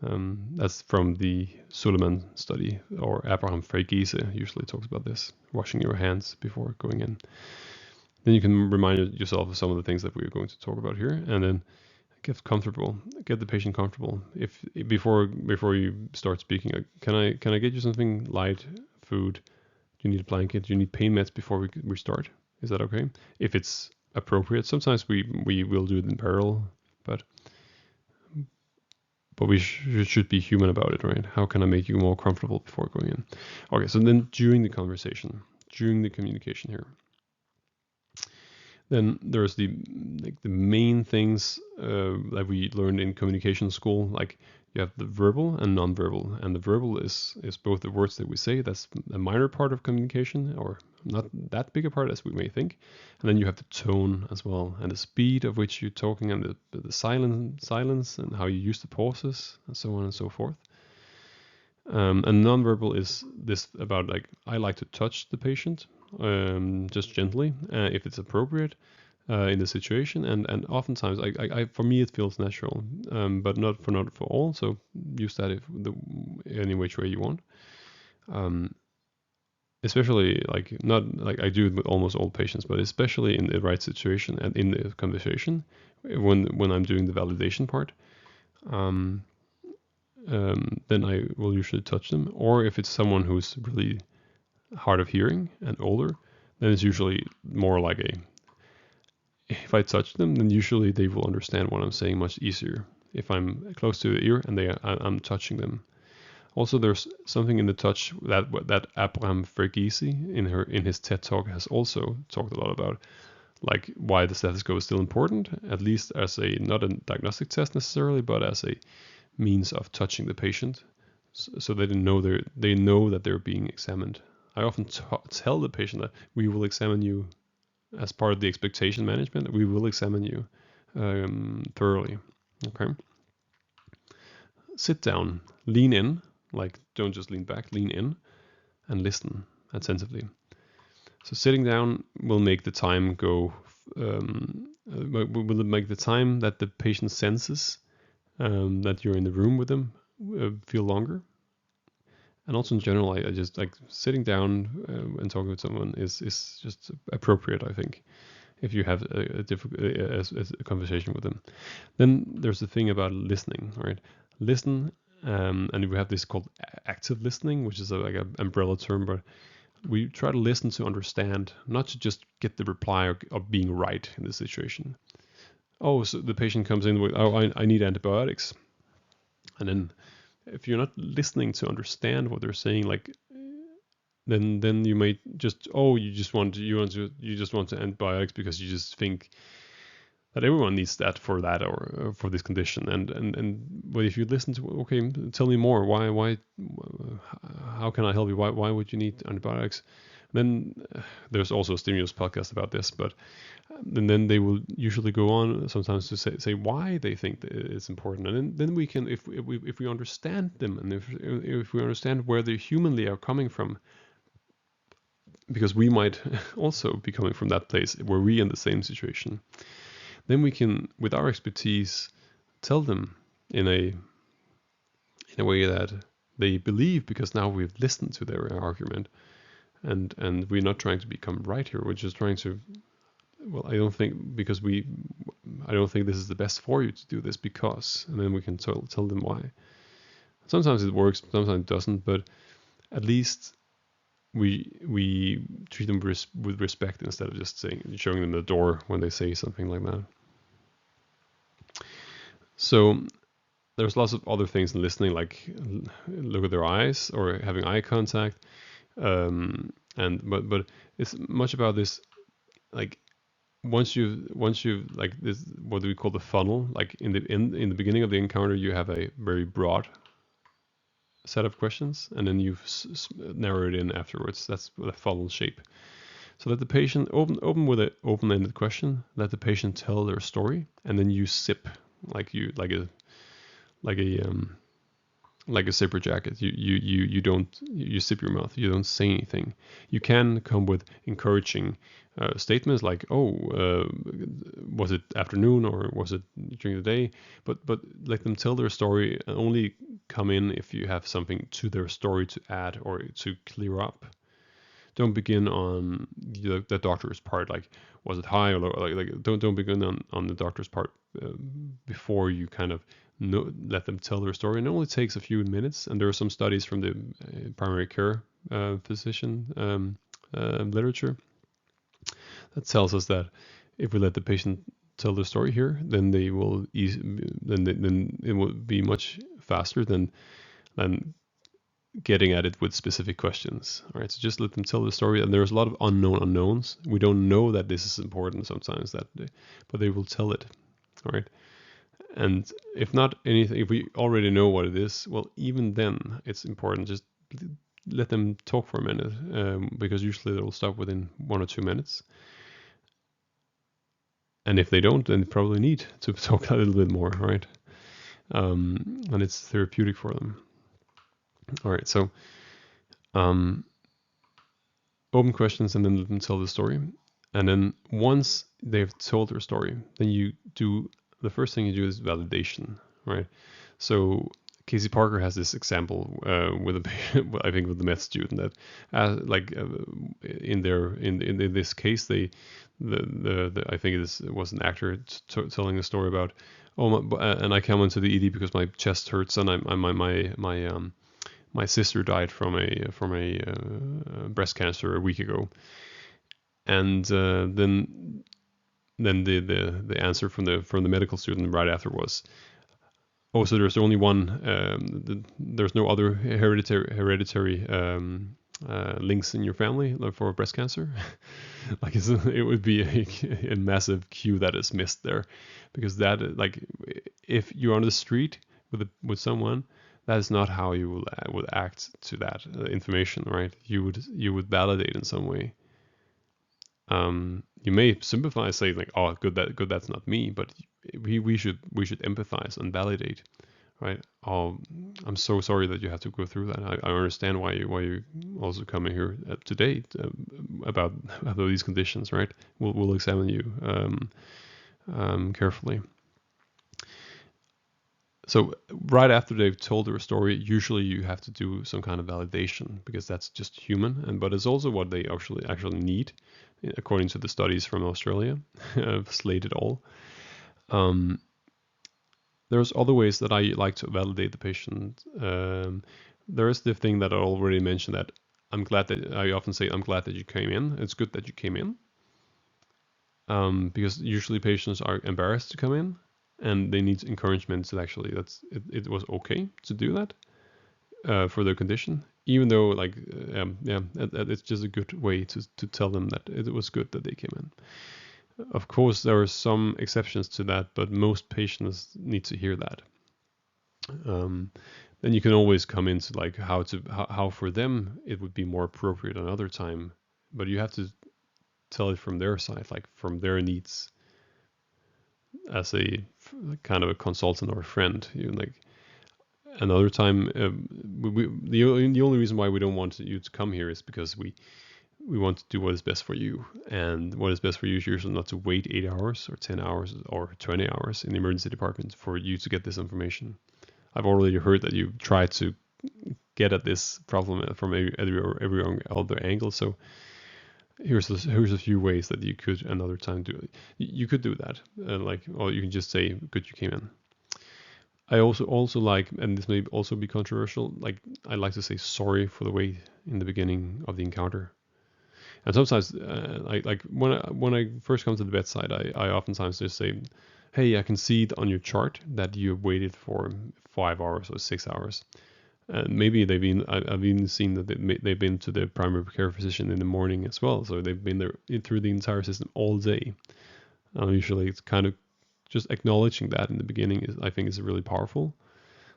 that's from the Suleiman study, or Abraham Frey-Giese usually talks about this, washing your hands before going in. Then you can remind yourself of some of the things that we're going to talk about here, and then get the patient comfortable. If before you start speaking, can I get you something light, food? Do you need a blanket? Do you need pain meds before we start? Is that okay? If it's appropriate. Sometimes we will do it in parallel, but we should be human about it, right? How can I make you more comfortable before going in? Okay, so then during the conversation, during the communication here, Then there's the main things that we learned in communication school. Like you have the verbal and non-verbal, and the verbal is both the words that we say. That's a minor part of communication, or not that big a part as we may think. And then you have the tone as well, and the speed of which you're talking, and the silence, and how you use the pauses, and so on and so forth. And non-verbal is this about like I like to touch the patient, just gently, if it's appropriate in the situation, and oftentimes I for me it feels natural, but not for all. So use that any which way you want. Especially like not like I do it with almost all patients, but especially in the right situation and in the conversation when I'm doing the validation part. Then I will usually touch them. Or if it's someone who's really hard of hearing and older, then it's usually more like if I touch them, then usually they will understand what I'm saying much easier. If I'm close to the ear and I'm touching them. Also, there's something in the touch that Abraham Verghese in his TED talk has also talked a lot about, like why the stethoscope is still important, at least as not a diagnostic test necessarily, but as a means of touching the patient, so they know that they're being examined. I often tell the patient that we will examine you as part of the expectation management. We will examine you thoroughly. Okay. Sit down, lean in, like don't just lean back, lean in, and listen attentively. So sitting down will make the time go. Will make the time that the patient senses that you're in the room with them feel longer. And also in general, I just like sitting down and talking with someone is just appropriate, I think, if you have a conversation with them. Then there's the thing about listening, right? Listen, and we have this called active listening, which is like an umbrella term, but we try to listen to understand, not to just get the reply of being right in the situation. Oh, so the patient comes in with, oh, I need antibiotics. And then if you're not listening to understand what they're saying, like, then you might just, oh, you just want antibiotics because you just think that everyone needs that or for this condition. And but if you listen to, okay, tell me more. Why? How can I help you? Why would you need antibiotics? Then there's also a stimulus podcast about this, but and then they will usually go on sometimes to say why they think that it's important, and then we can, if we understand them, and if we understand where they humanly are coming from, because we might also be coming from that place where we in the same situation, then we can, with our expertise, tell them in a way that they believe, because now we've listened to their argument, and we're not trying to become right here. We're just trying to, well, I don't think this is the best for you to do this because, and then we can tell them why. Sometimes it works, sometimes it doesn't, but at least we treat them with respect instead of just showing them the door when they say something like that. So there's lots of other things in listening, like look at their eyes or having eye contact, but it's much about this, like once you've like this, what do we call the funnel? Like in the beginning of the encounter, you have a very broad set of questions, and then you've narrowed it in afterwards. That's the funnel shape. So let the patient open with an open-ended question. Let the patient tell their story, and then you sip like a zipper jacket. You sip your mouth. You don't say anything. You can come with encouraging statements like, "Oh, was it afternoon or was it during the day?" But let them tell their story, and only come in if you have something to their story to add or to clear up. Don't begin on the doctor's part, like was it high or low? Like don't begin on the doctor's part before you kind of let them tell their story. And it only takes a few minutes. And there are some studies from the primary care physician literature that tells us that if we let the patient tell their story here, then they will then it will be much faster than getting at it with specific questions. All right, so just let them tell the story, and there's a lot of unknowns. We don't know that this is important sometimes, but they will tell it. All right, and if not anything, if we already know what it is, well, even then it's important. Just let them talk for a minute, because usually they'll stop within 1 or 2 minutes. And if they don't, then they probably need to talk a little bit more, right? And it's therapeutic for them. All right, so open questions and then let them tell the story. And then once they've told their story, then the first thing you do is validation, right? So Casey Parker has this example with I think with the med student that in this case I think it was an actor telling a story about and I come into the ED because my chest hurts and my sister died from a breast cancer a week ago, and then the answer from the medical student right after was, oh, so there's only one. There's no other hereditary links in your family for breast cancer. Like it would be a massive cue that is missed there, because that, like, if you're on the street with someone, that is not how you would act to that information, right? You would validate in some way. You may sympathize, say like, oh, good that's not me, but we should empathize and validate, right? Oh, I'm so sorry that you have to go through that. I understand why you also coming here today about these conditions, right? We'll examine you carefully. So right after they've told their story, usually you have to do some kind of validation, because that's just human, but it's also what they actually need, according to the studies from Australia, Slade et al. There's other ways that I like to validate the patient. There is the thing that I already mentioned, that I often say, I'm glad that you came in. It's good that you came in. Because usually patients are embarrassed to come in, and they need encouragement that actually it was okay to do that for their condition, even though it's just a good way to tell them that it was good that they came in. Of course, there are some exceptions to that, but most patients need to hear that. Then you can always come into like how for them it would be more appropriate another time, but you have to tell it from their side, like from their needs, as a kind of a consultant or a friend. Like another time, the only reason why we don't want you to come here is because we want to do what is best for you, and what is best for you is usually not to wait 8 hours or 10 hours or 20 hours in the emergency department for you to get this information. I've already heard that you try to get at this problem from every other angle, so here's a few ways that you could another time do it. You could do that, or you can just say, good, you came in. I also like, and this may also be controversial, like I like to say sorry for the wait in the beginning of the encounter. And sometimes, like when I first come to the bedside, I oftentimes just say, hey, I can see on your chart that you waited for 5 hours or 6 hours. And maybe I've even seen that they've been to the primary care physician in the morning as well. So they've been there through the entire system all day. Usually it's kind of just acknowledging that in the beginning I think is really powerful.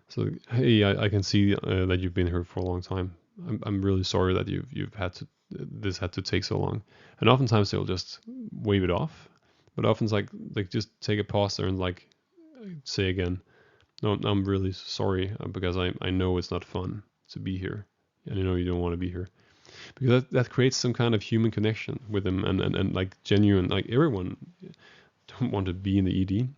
So, hey, I can see that you've been here for a long time. I'm really sorry that you've had to take so long. And oftentimes they'll just wave it off. But often it's like just take a pause there and like say again, no, I'm really sorry, because I know it's not fun to be here, and I know you don't want to be here, because that creates some kind of human connection with them, and like genuine, like everyone don't want to be in the ED.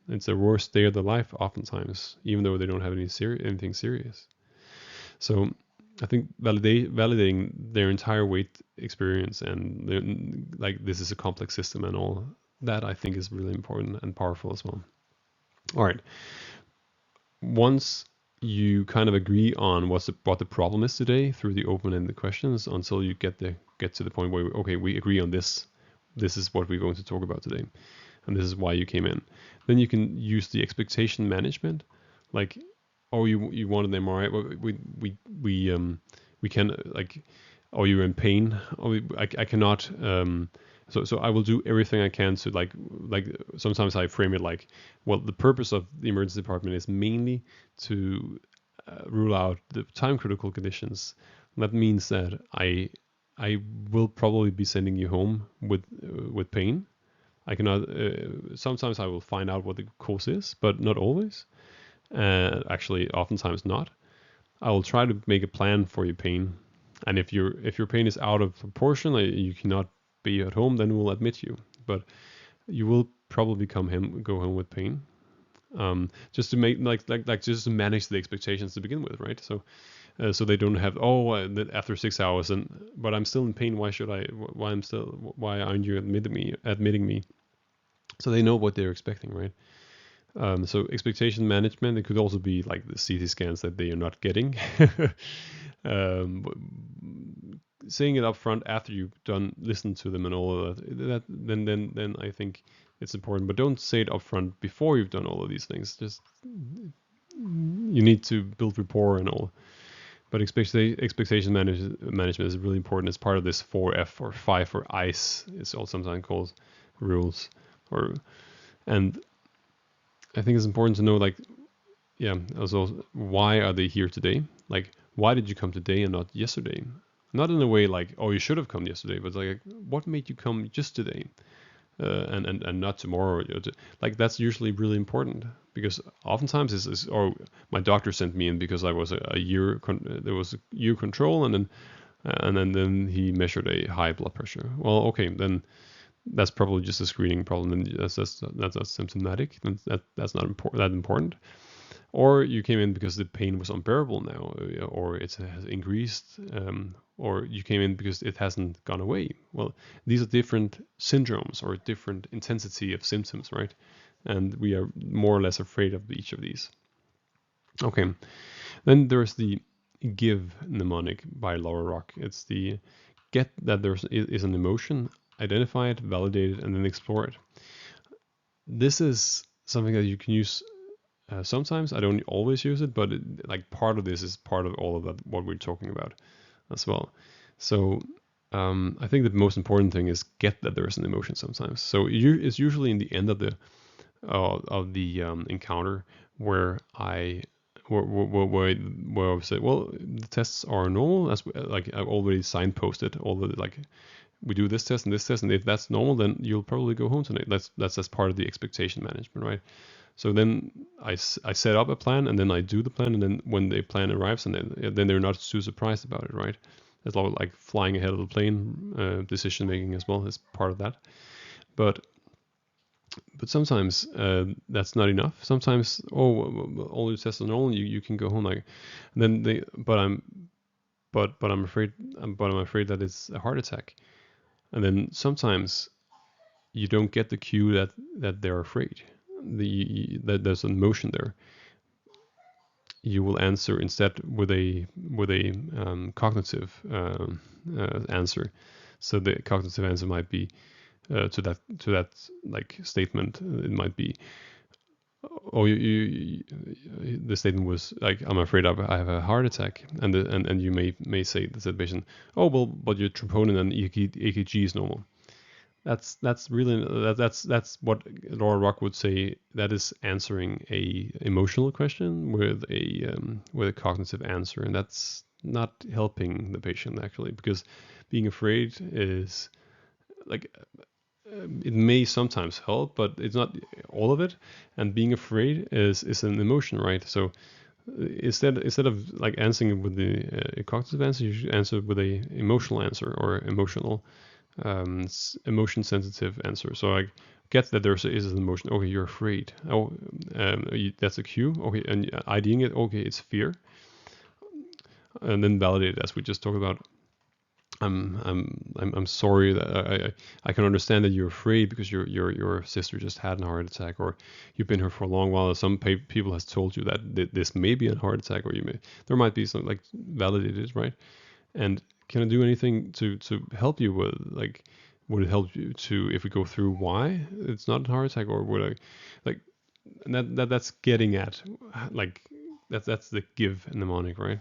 It's the worst day of their life oftentimes, even though they don't have anything serious. So I think validating their entire wait experience, and like this is a complex system and all that, I think is really important and powerful as well. All right. Once you kind of agree on what the problem is today through the open-ended questions, until you get to the point where we agree on this is what we're going to talk about today, and this is why you came in. Then you can use the expectation management. Like, oh, you want an MRI? Well, we can like, oh, you're in pain. Oh, I cannot. So I will do everything I can to like sometimes I frame it like, well, the purpose of the emergency department is mainly to rule out the time critical conditions. That means that I will probably be sending you home with pain. I cannot. Sometimes I will find out what the cause is, but not always. Actually, oftentimes not. I will try to make a plan for your pain, and if your pain is out of proportion, you cannot be at home, then we'll admit you. But you will probably go home with pain. Just to make just to manage the expectations to begin with, right? So they don't have after 6 hours but I'm still in pain. Why aren't you admitting me? So they know what they're expecting, right? So expectation management. It could also be like the CT scans that they are not getting. Saying it up front after you've listened to them and all of that. Then I think it's important. But don't say it up front before you've done all of these things. Just you need to build rapport and all. But expectation management is really important as part of this 4F or 5 for ICE. It's also sometimes called rules. And I think it's important to know, like, yeah, also why are they here today? Like, why did you come today and not yesterday? Not in a way like, oh, you should have come yesterday, but like, what made you come just today, and not tomorrow? Like, that's usually really important because oftentimes it's oh, my doctor sent me in because I was there was a year control, and then he measured a high blood pressure. Well, okay, then that's probably just a screening problem, and that's not symptomatic. That's not that important. Or you came in because the pain was unbearable now, or it has increased, or you came in because it hasn't gone away. Well, these are different syndromes or different intensity of symptoms, right? And we are more or less afraid of each of these. Okay, then there's the give mnemonic by Laura Rock. It's the get that there is an emotion, identify it, validate it, and then explore it. This is something that you can use sometimes. I don't always use it, but like part of this is part of all of that what we're talking about as well. So I think the most important thing is get that there's an emotion sometimes. So it's usually in the end of the encounter where I say, well, the tests are normal, as like I've already signposted all the like, we do this test and this test, and if that's normal, then you'll probably go home tonight. That's as part of the expectation management, right? So then I set up a plan, and then I do the plan, and then when the plan arrives, and then they're not too surprised about it, right? It's like flying ahead of the plane, decision making as well is part of that. But sometimes that's not enough. Sometimes, all your tests are normal, you can go home. Like, and then I'm afraid that it's a heart attack. And then sometimes you don't get the cue that they're afraid. That there's an emotion there. You will answer instead with a cognitive answer. So the cognitive answer might be to that like statement. It might be, oh, the statement was like, I'm afraid I have a heart attack, and you may say to the patient, oh well, but your troponin and EKG is normal. That's what Laura Rock would say. That is answering a emotional question with a cognitive answer, and that's not helping the patient actually, because being afraid is like, it may sometimes help, but it's not all of it. And being afraid is an emotion, right? So instead of like answering with the cognitive answer, you should answer with a emotional answer or emotion sensitive answer. So I get that there is an emotion. Okay, you're afraid. Oh, that's a cue. Okay, and IDing it. Okay, it's fear. And then validate it, as we just talked about. I'm sorry that I can understand that you're afraid because your sister just had a heart attack, or you've been here for a long while. Some people has told you that this may be a heart attack, or there might be some, like, validated, right? And can I do anything to help you with, like, would it help you to, if we go through why it's not a heart attack, or would I, like, and that's getting at, like, That's the give mnemonic, right?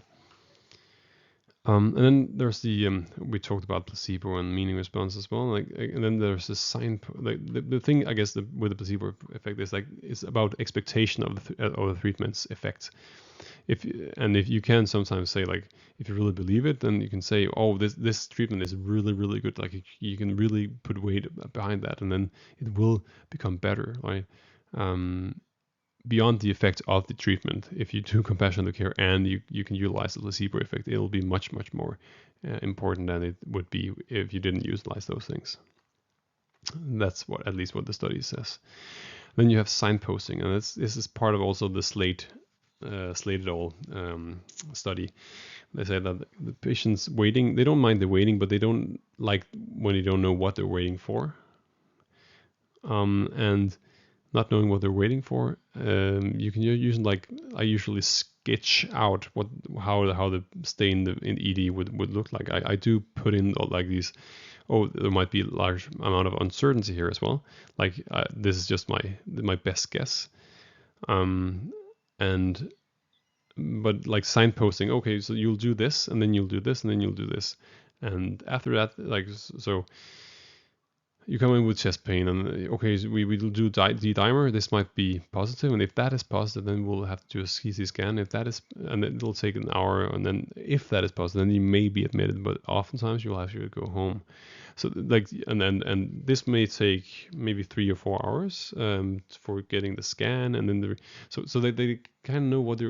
And then there's the we talked about placebo and meaning response as well. And then there's the sign. The thing I guess with the placebo effect is it's about expectation of the treatment's effect. If you can sometimes say, like, if you really believe it, then you can say, oh, this treatment is really, really good. Like, you can really put weight behind that, and then it will become better, right? Beyond the effect of the treatment, if you do compassionate care and you can utilize the placebo effect, it'll be much, much more important than it would be if you didn't utilize those things. That's at least what the study says. Then you have signposting, and this is part of also the Slate et al. Study. They say that the patients waiting, they don't mind the waiting, but they don't like when they don't know what they're waiting for. And not knowing what they're waiting for, you can use, like, I usually sketch out how the stay in ED would look like. I do put in like these. Oh, there might be a large amount of uncertainty here as well. Like, this is just my best guess. But like signposting, okay, so you'll do this, and then you'll do this, and then you'll do this, and after that, like, so you come in with chest pain, and okay, so we will do D-dimer. This might be positive, and if that is positive, then we'll have to do a CT scan. If that is, and it'll take an hour, and then if that is positive, then you may be admitted, but oftentimes you'll have to go home. So, like, and this may take maybe 3 or 4 hours for getting the scan, and then so they kind of know what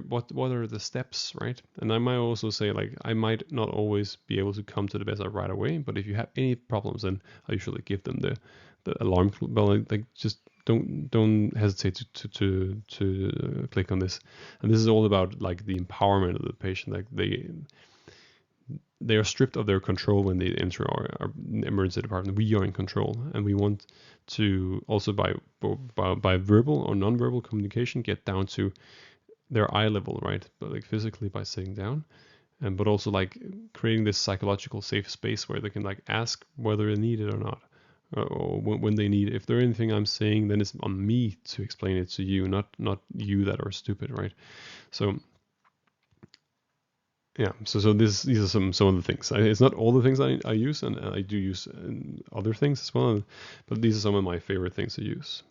are the steps, right? And I might also say, like, I might not always be able to come to the bedside right away, but if you have any problems, then I usually give them the alarm bell. Like, just don't hesitate to click on this. And this is all about, like, the empowerment of the patient. Like, they are stripped of their control when they enter our emergency department. We are in control, and we want to also by verbal or non-verbal communication get down to their eye level, right? But, like, physically by sitting down, but also, like, creating this psychological safe space where they can, like, ask whether they need it or not, or when they need it. If there's anything I'm saying, then it's on me to explain it to you, not you that are stupid, right? So yeah, so these are some of the things. It's not all the things I use, and I do use other things as well, but these are some of my favorite things to use.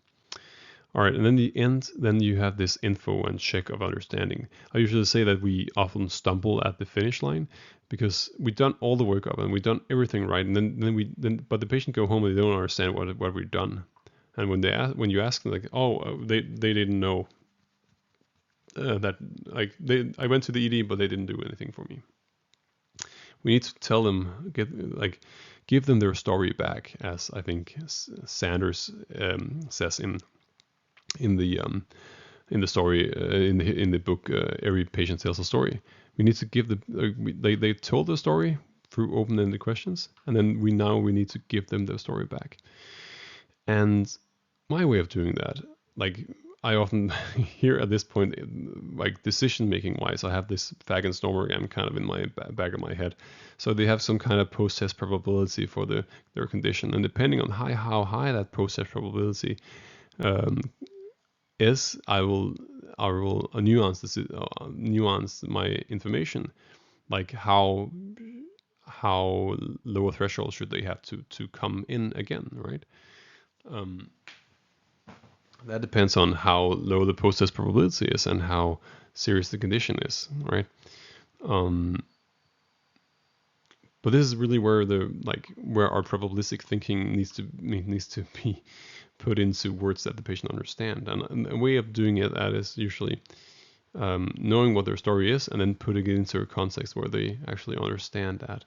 All right, and then the end, then you have this info and check of understanding. I usually say that we often stumble at the finish line because we've done all the work up and we've done everything right, and then but the patient go home and they don't understand what we've done. And when you ask them, like, oh, they didn't know that, like, I went to the ED, but they didn't do anything for me. We need to tell them, give them their story back, as I think Sanders says in the story in the book, Every Patient Tells a Story. We need to give they told the story through open-ended questions, and then we need to give them their story back. And my way of doing that, like, I often hear at this point, like, decision making wise, I have this Fagan-Snormergam kind of in my back of my head. So they have some kind of post-test probability for their condition, and depending on how high that post-test probability is, I will nuance my information, like how low a threshold should they have to come in again, right? That depends on how low the post-test probability is and how serious the condition is, right? But this is really where where our probabilistic thinking needs to be put into words that the patient understand. And a way of doing it that is usually knowing what their story is and then putting it into a context where they actually understand that.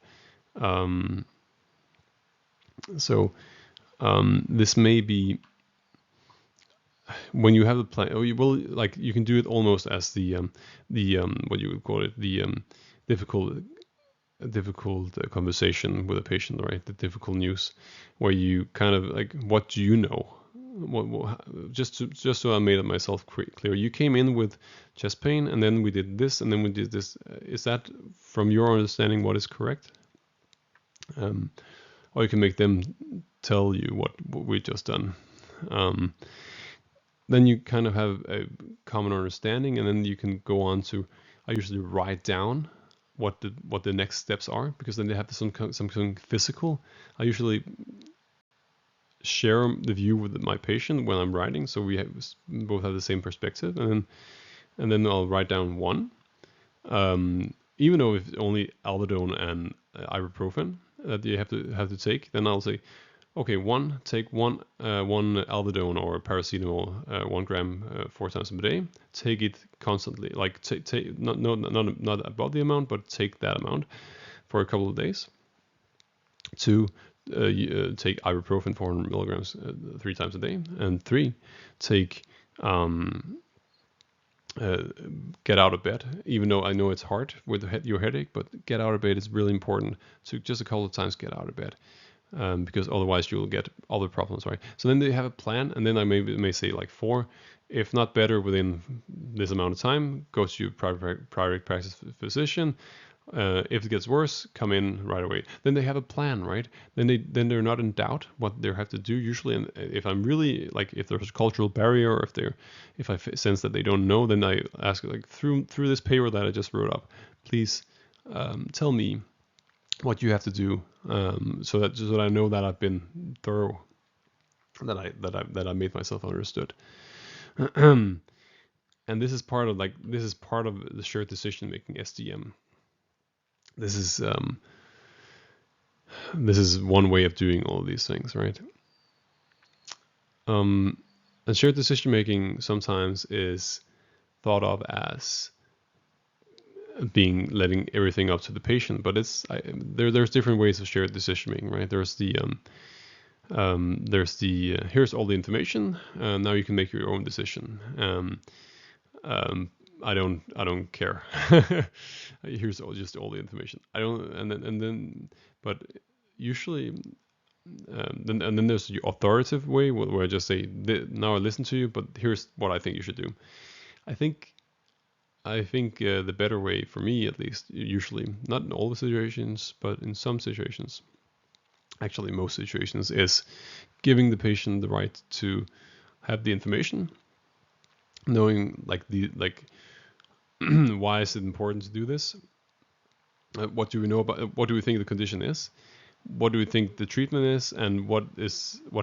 This may be when you have a plan. You can do it almost as the what you would call it, the difficult conversation with a patient, right? The difficult news, where you kind of, like, what do you know? Just so I made it myself clear. You came in with chest pain, and then we did this, and then we did this. Is that, from your understanding, what is correct? Or you can make them tell you what we just done. then you kind of have a common understanding, and then you can go on to. I usually write down what the next steps are, because then they have something physical. I usually share the view with my patient when I'm writing, so both have the same perspective, and then I'll write down one, even though if only Alvedone and ibuprofen that you have to take, then I'll say, okay, take one Alvedone or paracetamol, 1 gram 4 times a day. Take it constantly, like take not above the amount, but take that amount for a couple of days. 2, take ibuprofen 400 milligrams 3 times a day, and 3, take get out of bed. Even though I know it's hard with your headache, but get out of bed is really important. So just a couple of times get out of bed. Because otherwise you'll get other problems, right? So then they have a plan, and then I may say like 4, if not better within this amount of time, go to your private practice physician. If it gets worse, come in right away. Then they have a plan, right? Then they're not in doubt what they have to do usually. And if I'm really like, if there's a cultural barrier, or if I sense that they don't know, then I ask like through this paper that I just wrote up, please tell me what you have to do, so that I know that I've been thorough, that I made myself understood. And this is part of the shared decision making, SDM. This is one way of doing all of these things, right? And shared decision making sometimes is thought of as being letting everything up to the patient, but there's different ways of shared decision making, right? There's the here's all the information. Now you can make your own decision. I don't care. Here's just all the information. I don't, and then, but usually, then there's the authoritative way where I just say, now I listen to you, but here's what I think you should do. I think the better way for me, at least, usually, not in all the situations, but in some situations, actually most situations, is giving the patient the right to have the information, knowing why is it important to do this? What do we know about? What do we think the condition is? What do we think the treatment is? And what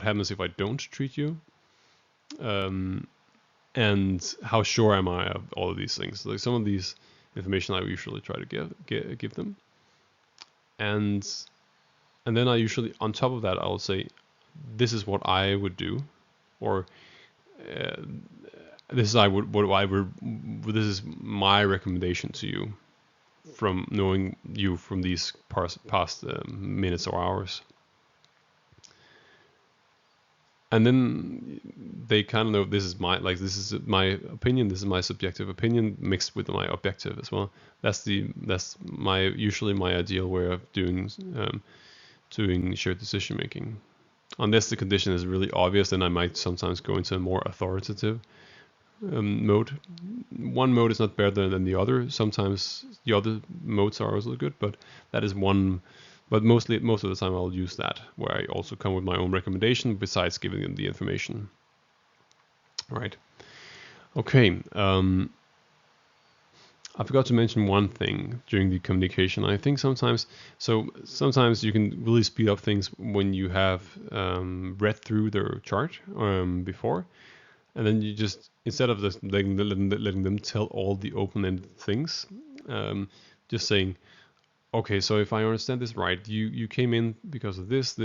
happens if I don't treat you? And how sure am I of all of these things? Like some of these information I usually try to give them, and then I usually, on top of that, I'll say, this is what I would do, or this is my recommendation to you, from knowing you from these past minutes or hours. And then they kind of know this is my opinion, this is my subjective opinion mixed with my objective as well. That's usually my ideal way of doing shared decision making. Unless the condition is really obvious, then I might sometimes go into a more authoritative mode. One mode is not better than the other. Sometimes the other modes are also good, but that is one. But most of the time I'll use that, where I also come with my own recommendation besides giving them the information. Right. Okay. I forgot to mention one thing during the communication. I think sometimes you can really speed up things when you have read through their chart before, and then you just, instead of just letting them tell all the open-ended things, just saying, okay, so if I understand this right, you came in because of this.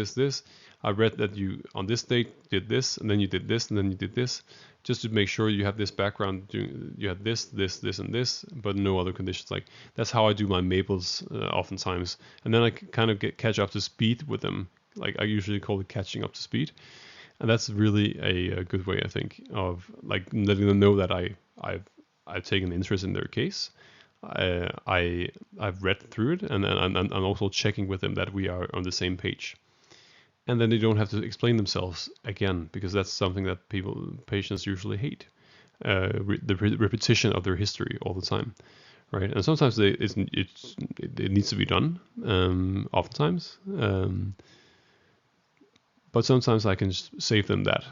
I read that you on this date did this, and then you did this, and then you did this, just to make sure you have this background. You had this, and this, but no other conditions. Like, that's how I do my Maples oftentimes, and then I kind of catch up to speed with them. Like, I usually call it catching up to speed, and that's really a good way, I think, of like letting them know that I've taken interest in their case. I've read through it, and I'm also checking with them that we are on the same page. And then they don't have to explain themselves again, because that's something that patients usually hate. The repetition of their history all the time, right? And sometimes it needs to be done. Oftentimes, But sometimes I can save them that,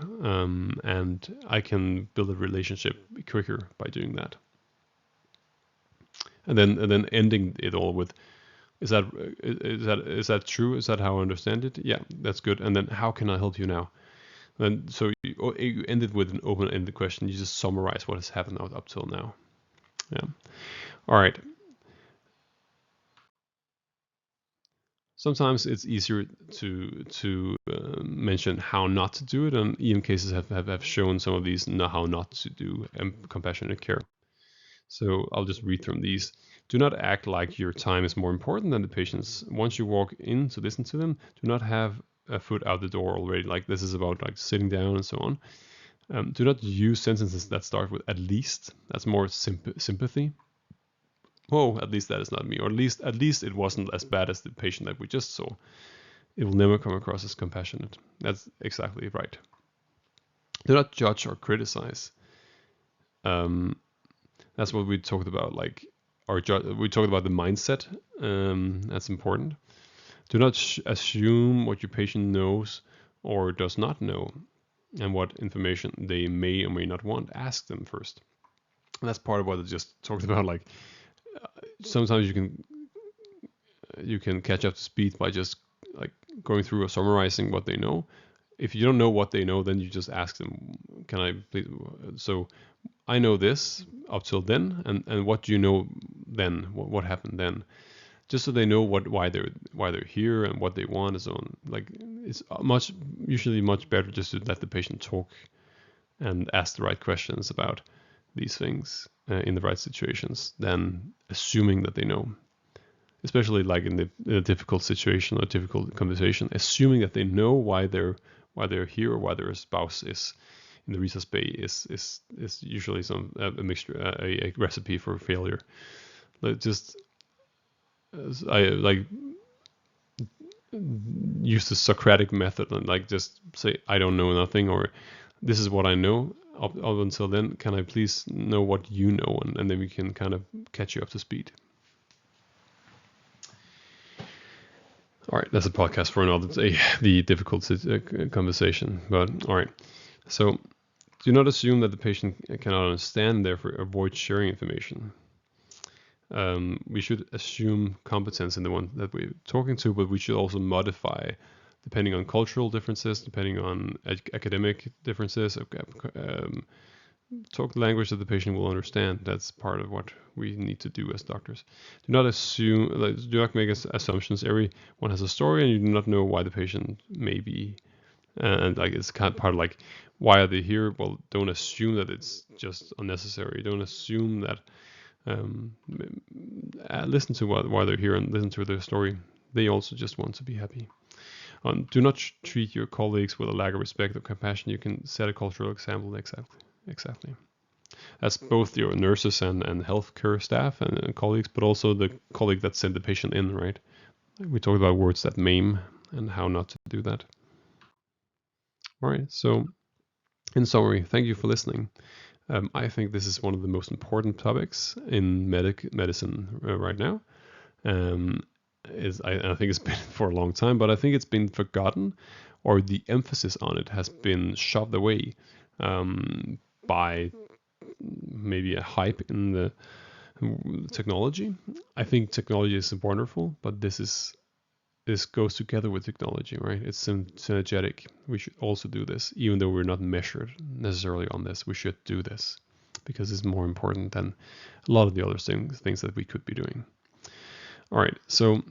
and I can build a relationship quicker by doing that. And then ending it all with, is that true? Is that how I understand it? Yeah, that's good. And then how can I help you now? And so you end it with an open-ended question. You just summarize what has happened up till now. Yeah. All right. Sometimes it's easier to mention how not to do it, and EM cases have shown some of these how not to do compassionate care. So I'll just read from these. Do not act like your time is more important than the patient's. Once you walk in to listen to them, do not have a foot out the door already. Like this is about like sitting down and so on. Do not use sentences that start with at least. That's more sympathy. Whoa, at least that is not me. Or at least it wasn't as bad as the patient that we just saw. It will never come across as compassionate. That's exactly right. Do not judge or criticize. That's what we talked about. Like we talked about the mindset. That's important. Do not assume what your patient knows or does not know, and what information they may or may not want. Ask them first. And that's part of what I just talked about. Like sometimes you can catch up to speed by just like going through or summarizing what they know. If you don't know what they know, then you just ask them, "Can I please?" So I know this up till then, and what do you know then? What happened then? Just so they know why they're here and what they want and so on. Like it's usually much better just to let the patient talk and ask the right questions about these things in the right situations than assuming that they know. Especially like in a difficult situation or difficult conversation, assuming that they know why they're here or why their spouse is in the Risa's Bay is usually a mixture, a recipe for failure. Like just I like use the Socratic method and like just say I don't know nothing, or this is what I know. Up until then, can I please know what you know, and then we can kind of catch you up to speed. All right, that's a podcast for another day, the difficult conversation. But all right, so do not assume that the patient cannot understand, therefore avoid sharing information. We should assume competence in the one that we're talking to, but we should also modify depending on cultural differences, depending on academic differences. Talk the language that the patient will understand. That's part of what we need to do as doctors. Do not assume, do not make assumptions. Everyone has a story, and you do not know why the patient may be. And like it's kind of part of like, why are they here? Well, don't assume that it's just unnecessary. Don't assume that. Listen to why they're here and listen to their story. They also just want to be happy. Do not treat your colleagues with a lack of respect or compassion. You can set a cultural example. Exactly. That's both your nurses and healthcare staff and colleagues, but also the colleague that sent the patient in, right? We talked about words that maim and how not to do that. All right. So, in summary, thank you for listening. I think this is one of the most important topics in medicine right now. I think it's been for a long time, but I think it's been forgotten, or the emphasis on it has been shoved away by maybe a hype in the technology. I think technology is wonderful, but this goes together with technology, right? It's synergetic. We should also do this, even though we're not measured necessarily on this. We should do this because it's more important than a lot of the other things that we could be doing. All right, so,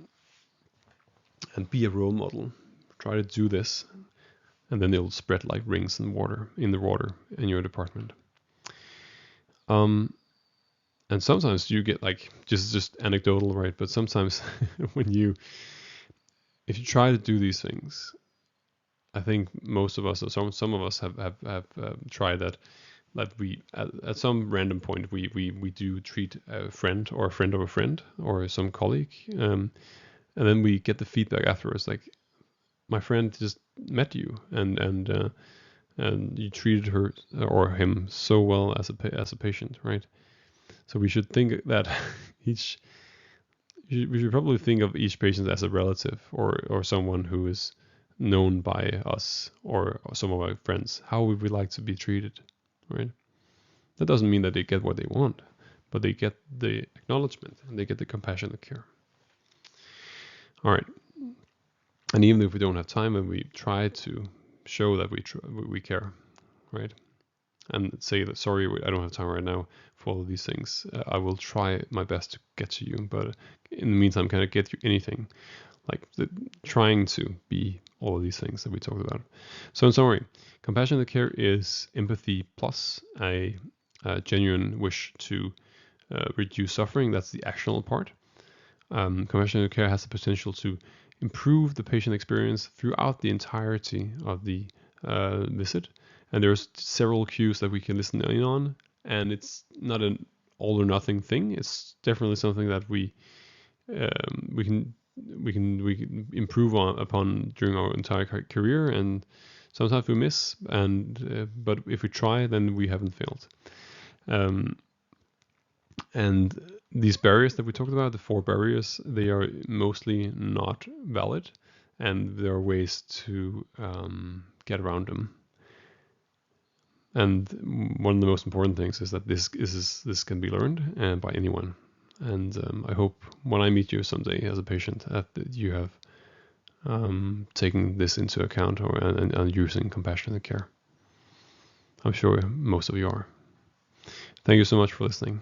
and be a role model. Try to do this, and then it'll spread like rings in the water in your department. And sometimes you get like just anecdotal, right? But sometimes if you try to do these things, I think most of us, or some of us have tried that we at some random point we do treat a friend or a friend of a friend or some colleague, and then we get the feedback afterwards like, my friend just met you and you treated her or him so well as a patient, right? So we should think that we should probably think of each patient as a relative or someone who is known by us or some of our friends. How would we like to be treated, right? That doesn't mean that they get what they want, but they get the acknowledgement and they get the compassionate care. All right. And even if we don't have time, and we try to show that we care, right? And say that, sorry, I don't have time right now for all of these things. I will try my best to get to you, but in the meantime, can I get you anything? Like trying to be all of these things that we talked about. So in summary, compassionate care is empathy plus a genuine wish to reduce suffering. That's the actional part. Compassionate care has the potential to improve the patient experience throughout the entirety of the visit. And there's several cues that we can listen in on, and it's not an all or nothing thing. It's definitely something that we can improve upon during our entire career, and sometimes we miss. And but if we try, then we haven't failed. And these barriers that we talked about, the 4 barriers, they are mostly not valid, and there are ways to get around them. And one of the most important things is that this can be learned by anyone. And I hope when I meet you someday as a patient that you have taken this into account and using compassionate care. I'm sure most of you are. Thank you so much for listening.